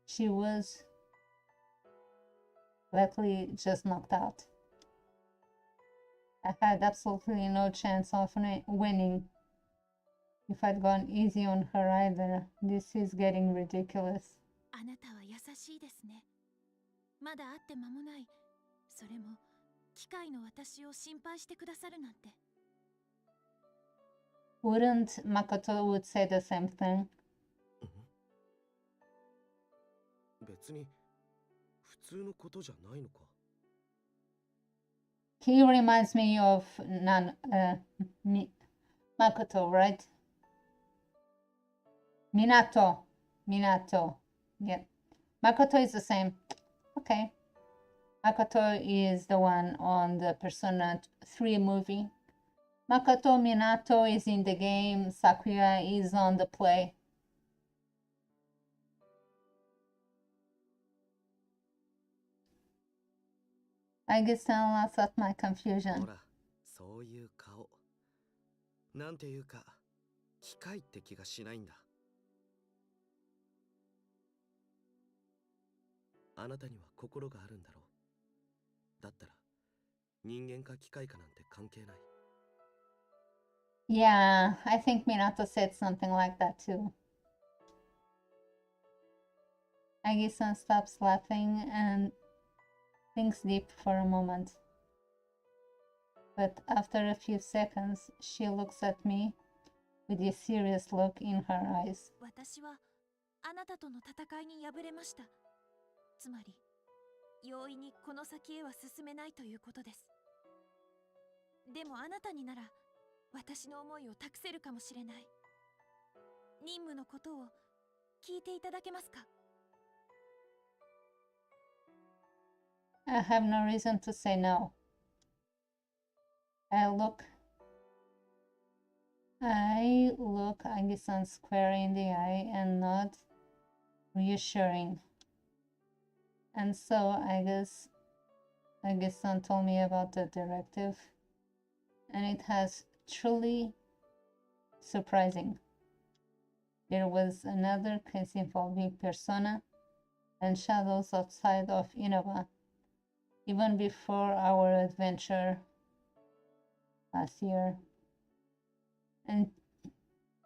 She was likely just knocked out. I had absolutely no chance of winning if I'd gone easy on her either. This is getting ridiculous. あなたは優しいですね。まだ会って間もない。それも機械の私を心配してくださるなんて。Wouldn't Makoto would say the same thing? 別に普通のことじゃないのか。He reminds me of Makoto, right? Minato. Minato. Yeah. Makoto is the same. Okay. Makoto is the one on the Persona 3 movie. Makoto Minato is in the game. Sakuya is on the play. I guess I'll laugh at my ほ confusion. ら、そういう顔。なんていうか、機械って気がしないんだ。あなたには心があるんだろう。だったら、人間か機械かなんて関係ない。Yeah, I think Minato said something like that too. Agi-san stops laughing and thinks deep for a moment. But after a few seconds, she looks at me with a serious look in her eyes. 私はあなたとの戦いに敗れました。つまり容易にこの先へは進めないということです。でもあなたになら私の思いを託せるかもしれない。任務のことを聞いていただけますか？ I have no reason to say no. I look Agi-san square in the eye and nod, reassuring. And so I guess Agi-san told me about the directive, and it has truly surprising. There was another case involving Persona and shadows outside of Innova, even before our adventure last year. And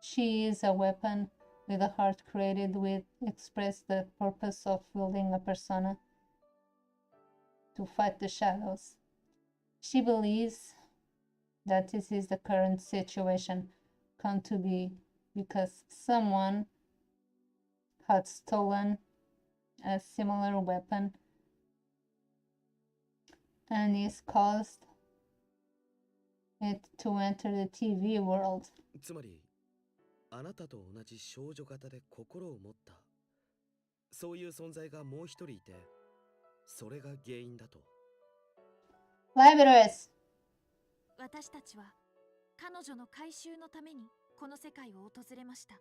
she is a weapon with a heart created with express the purpose of wielding a persona to fight the shadows. She believes that this is the current situation come to be because someone had stolen a similar weapon and is caused it to enter the TV world. つまり、あなたと同じ少女型で心を持った。そういう存在がもう一人いて、それが原因だと。Libraries! 私たちは彼女の回収のためにこの世界を訪れました。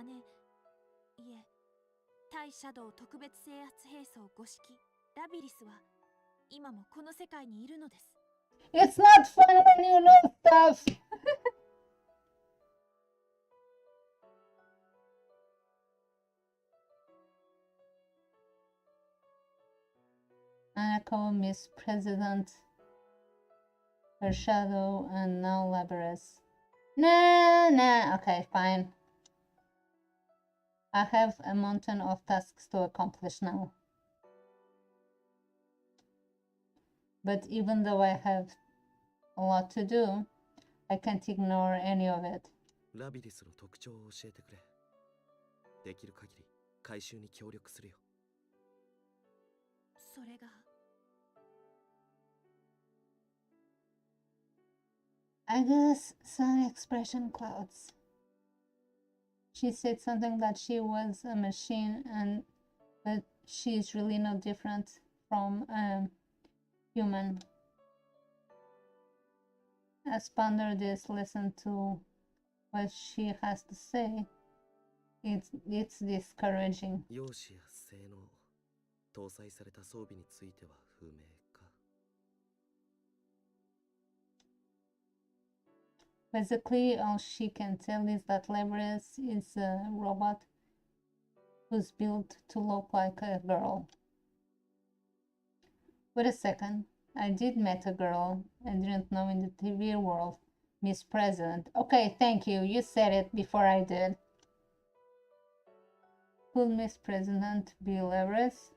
姉、いえ、対シャドウ特別制圧兵装5式ラビリスは今もこの世界にいるのです。It's not fun when you know stuff! Anako, Miss President, her shadow, and now Labrys. Nah, okay, fine. I have a mountain of tasks to accomplish now. But even though I have a lot to do, I can't ignore any of it. ラビリスの特徴を教えてくれ。できる限り回収に協力するよ。それがI guess some expression clouds. She said something that she was a machine and that she's really no different from a human. As ponder this, listen to what she has to say. It's discouraging. 容姿や性能、搭載された装備については不明か。Basically, all she can tell is that Labrys is a robot who's built to look like a girl. Wait a second. I did meet a girl I didn't know in the TV world. Miss President. Okay, thank you. You said it before I did. Could Miss President be Labrys?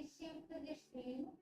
sempre o destino.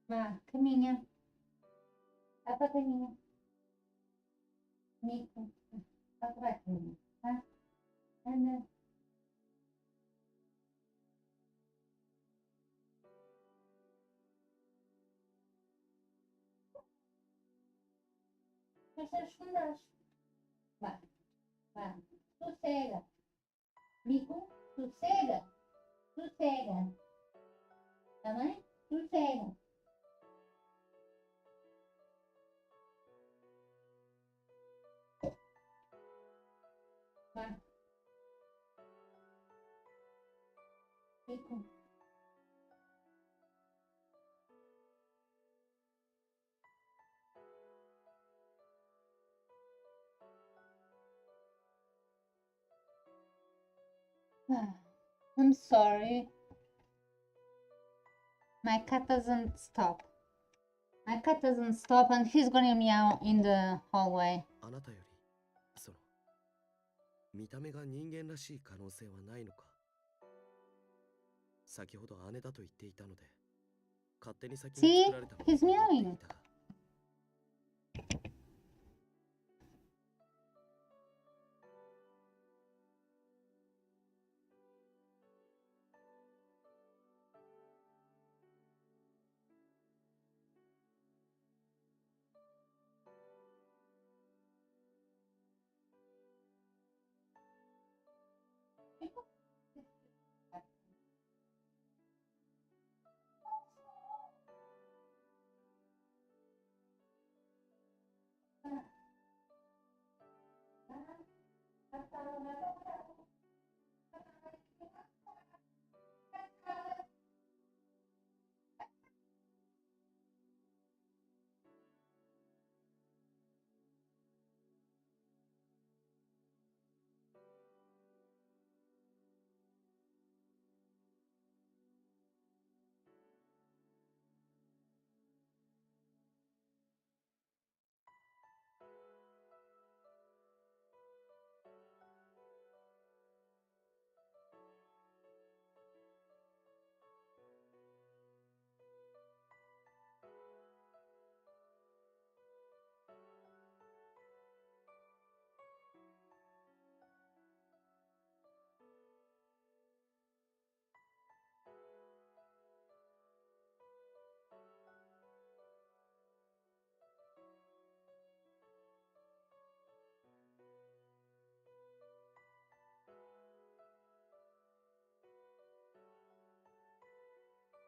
Vá, caminha. Vai para caminha. Mico. Vai para caminha, tá? Anda. Fecha os fundos. Vá, vá. Sossega. Mico, sossega. Sossega. Tá bem? Sossega. Vá. Mico. I'm sorry. My cat doesn't stop. My cat doesn't stop and he's gonna meow in the hallway. あなたより見た目が人間らしい可能性はないのか。先ほど姉だと言っていたので勝手に先に作られたものと he's 思ってい meowing. たが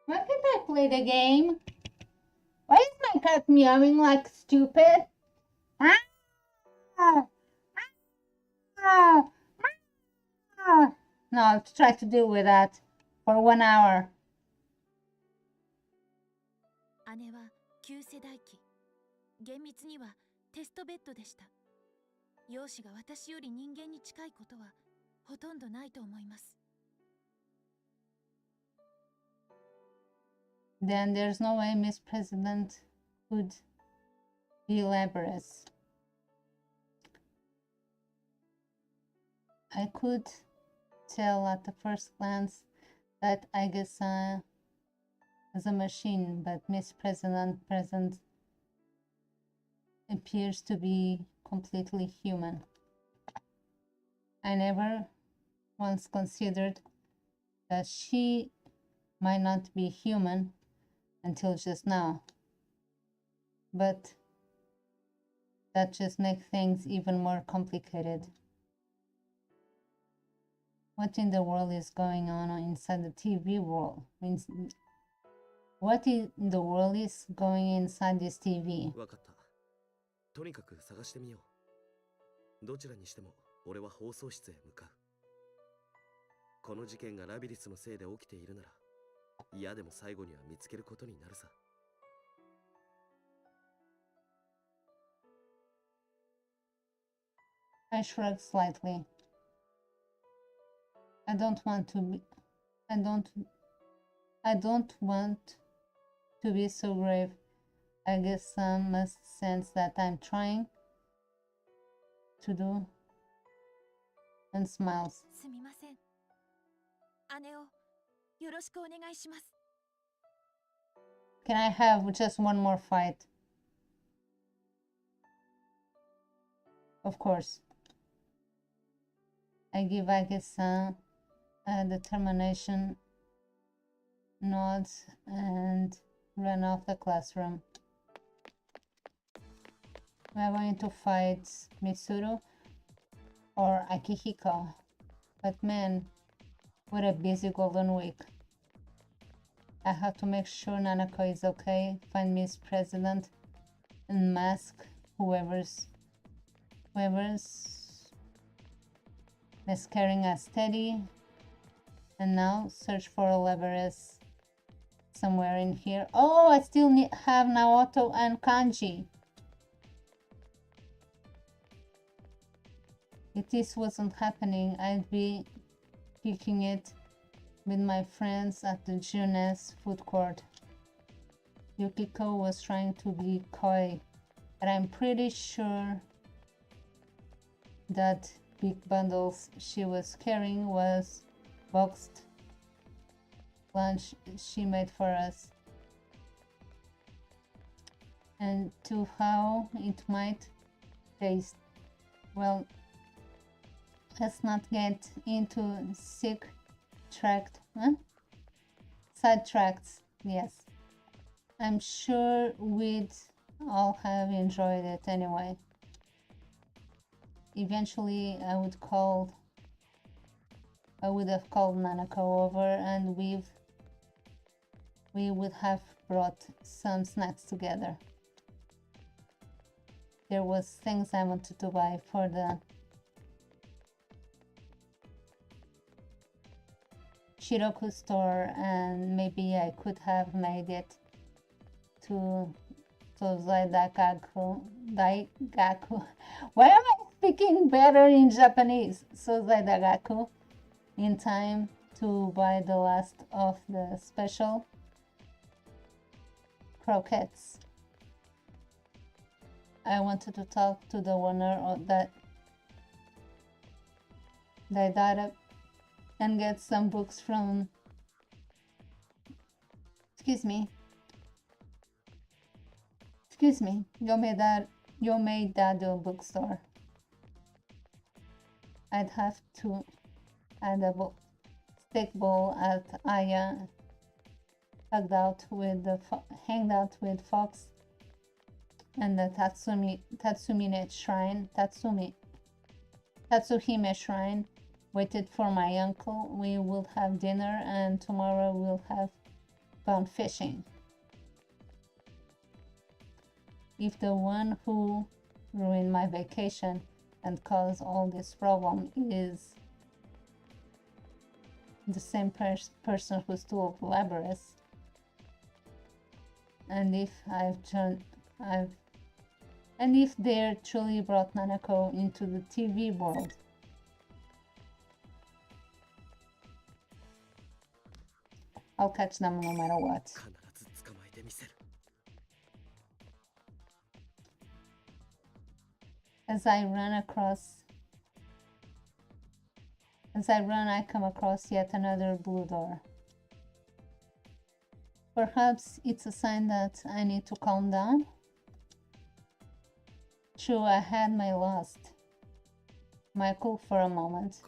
Why can't I play the game? Why is my cat meowing like stupid? Ah! Ah! Ah! Ah! No, I'll try to deal with that for 1 hour. 姉は旧世代機。厳密にはテストベッドでした。容姿が私より人間に近いことはほとんどないと思います。Then there's no way Miss President could be Labrador's. I could tell at the first glance that I guess is a machine, but Miss President present appears to be completely human. I never once considered that she might not be human until just now. But that just makes things even more complicated. What in the world is going on inside the TV world? What in the world is going inside this TV? わかった。とにかく探してみよう。どちらにしても俺は放送室へ向かう。この事件がラビリスのせいで起きているなら、嫌でも最後には見つけることになるさ。I shrug slightly. I don't want to be I don't want to be so grave. I guess some must sense that I'm trying to do, and smiles. すみません。姉をよろしくお願いします。 Can I have just one more fight? Of course. I give Agi-san a determination nod and run off the classroom. Am I going to fight Mitsuru or Akihiko? But man, what a busy golden week. I have to make sure Nanako is okay, find Miss President, and mask whoever's miscarrying a steady. And now search for Leveres somewhere in here. Oh, I still have Naoto and Kanji. If this wasn't happening, I'd be kicking it with my friends at the Junes food court. Yukiko was trying to be coy, but I'm pretty sure that big bundles she was carrying was boxed lunch she made for us. And to how it might taste. Well, let's not get into sidetracks. Yes, I'm sure we'd all have enjoyed it anyway. Eventually, I would have called Nanako over, and we would have brought some snacks together. There was things I wanted to buy for the Shiroku store, and maybe I could have made it to Daigaku. Why am I speaking better in Japanese? Daigaku in time to buy the last of the special croquettes. I wanted to talk to the owner of that Daidara and get some books from Yomeidado bookstore. I'd have to add a steak bowl at Aya, hanged out with Fox and the Tatsuhime shrine. Waited for my uncle. We will have dinner, and tomorrow we'll have gone fishing. If the one who ruined my vacation and caused all this problem is the same person who stole Labyrinth, and if they truly brought Nanako into the TV world, I'll catch them no matter what. As I run, I come across yet another blue door. Perhaps it's a sign that I need to calm down? True, I had my lost Michael for a moment.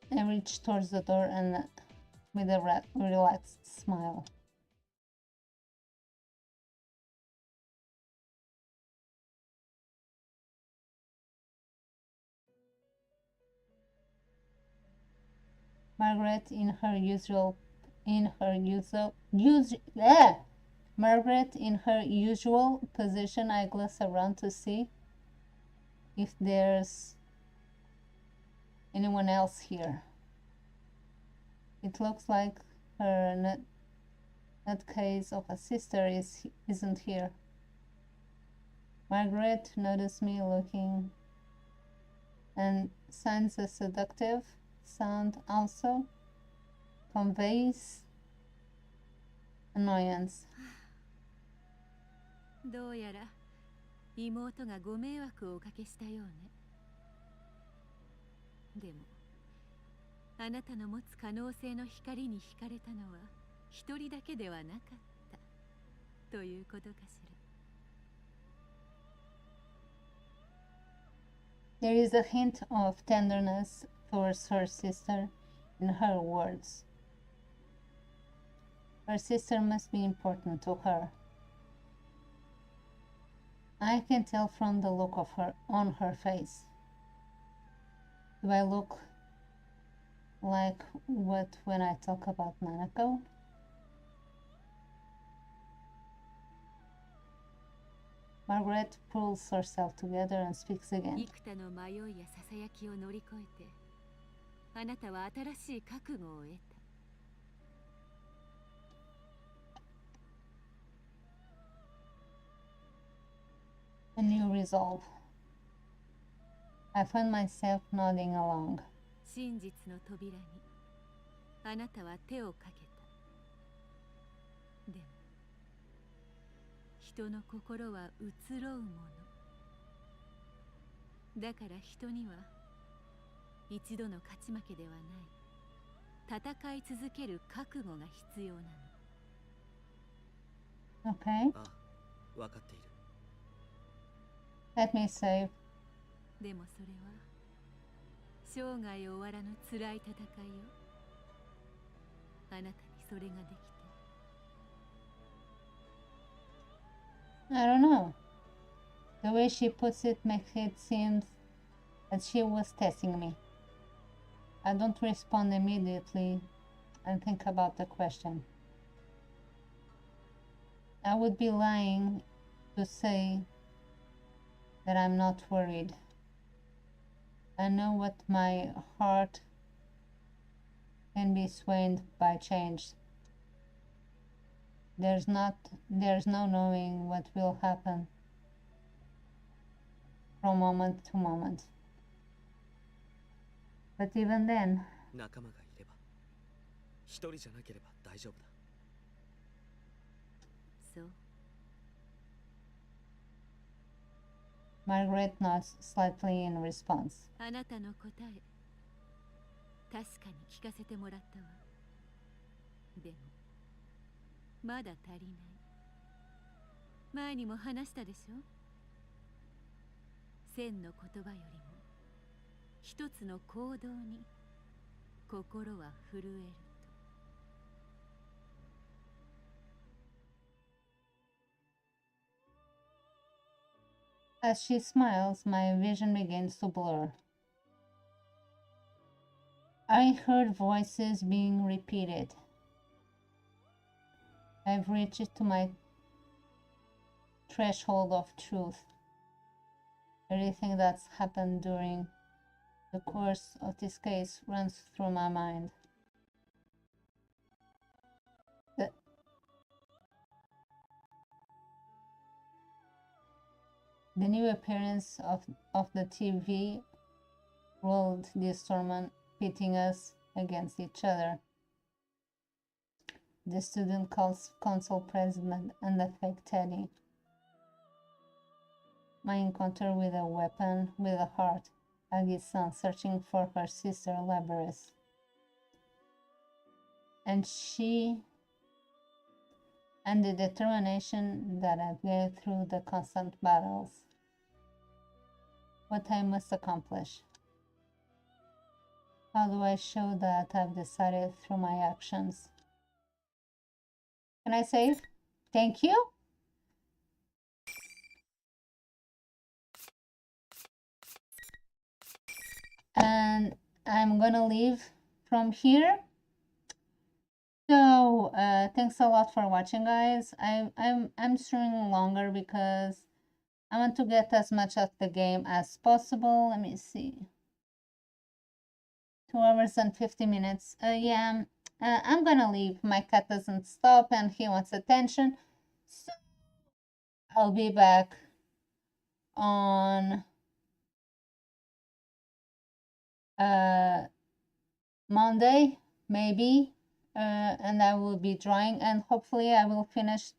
I reached towards the door and with a relaxed smile. Margaret, in her usual Margaret, in her usual position, I glance around to see if there's anyone else here. It looks like her nutcase of a sister isn't here. Margaret noticed me looking and signs a seductive sound also conveys annoyance. どうやら妹がご迷惑をおかけしたようね。でもあなたの持つ可能性の光に惹かれたのは一人だけではなかったということかしら。There is a hint of tenderness towards her sister in her words. Her sister must be important to her. I can tell from the look of her on her face. Do I look like what when I talk about Nanako? Margaret pulls herself together and speaks again. 幾多の迷いやささやきを乗り越えて、あなたは新しい覚悟を得た。A new resolve. I find myself nodding along. 真実の扉にあなたは手をかけた。でも人の心は移ろうもの。だから人には一度の勝ち負けではない、戦い続ける覚悟が必要なの。Okay. ああ、分かっている。Let me say, でもそれは生涯終わらぬ辛い戦いよ。あなたにそれができて。I don't know. The way she puts it makes it seem that she was testing me. I don't respond immediately and think about the question. I would be lying to say that I'm not worried. I know what my heart can be swayed by change. There's no knowing what will happen from moment to moment. But even then, 仲間がいれば、一人じゃなければ大丈夫だ。そう。Margaret nods slightly in response. あなたの答え、確かに聞かせてもらったわ。でもまだ足りない。前にも話したでしょ。千の言葉よりも一つの行動に心は震えると。As she smiles, my vision begins to blur. I heard voices being repeated. I've reached to my threshold of truth. Everything that's happened during the course of this case runs through my mind. The new appearance of the TV rolled this tournament, pitting us against each other. The student council president and the fake Teddy. My encounter with a weapon with a heart, Agisan searching for her sister Labyrinth. And the determination that I gave through the constant battles. What I must accomplish. How do I show that I've decided through my actions? Can I save? Thank you. And I'm gonna leave from here. So thanks a lot for watching, guys. I'm streaming longer because I want to get as much of the game as possible. Let me see. 2 hours and 50 minutes. Yeah, I'm gonna leave. My cat doesn't stop and he wants attention. So I'll be back on Monday, maybe. And I will be drawing, and hopefully I will finish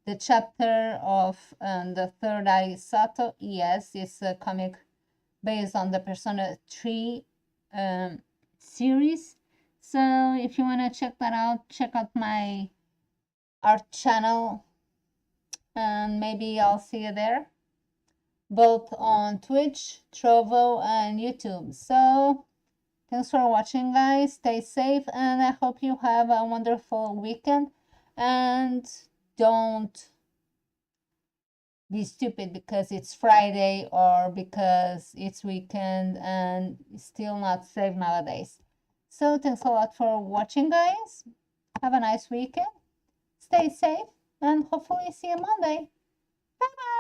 the chapter of the Third Eye Sato. Yes, it's a comic based on the Persona 3 series. So if you want to check that out, check out my art channel, and maybe I'll see you there, both on Twitch, Trovo, and YouTube. So thanks for watching, guys. Stay safe, and I hope you have a wonderful weekend. And don't be stupid because it's Friday or because it's weekend and still not safe nowadays. So thanks a lot for watching, guys. Have a nice weekend. Stay safe, and hopefully see you Monday. Bye bye.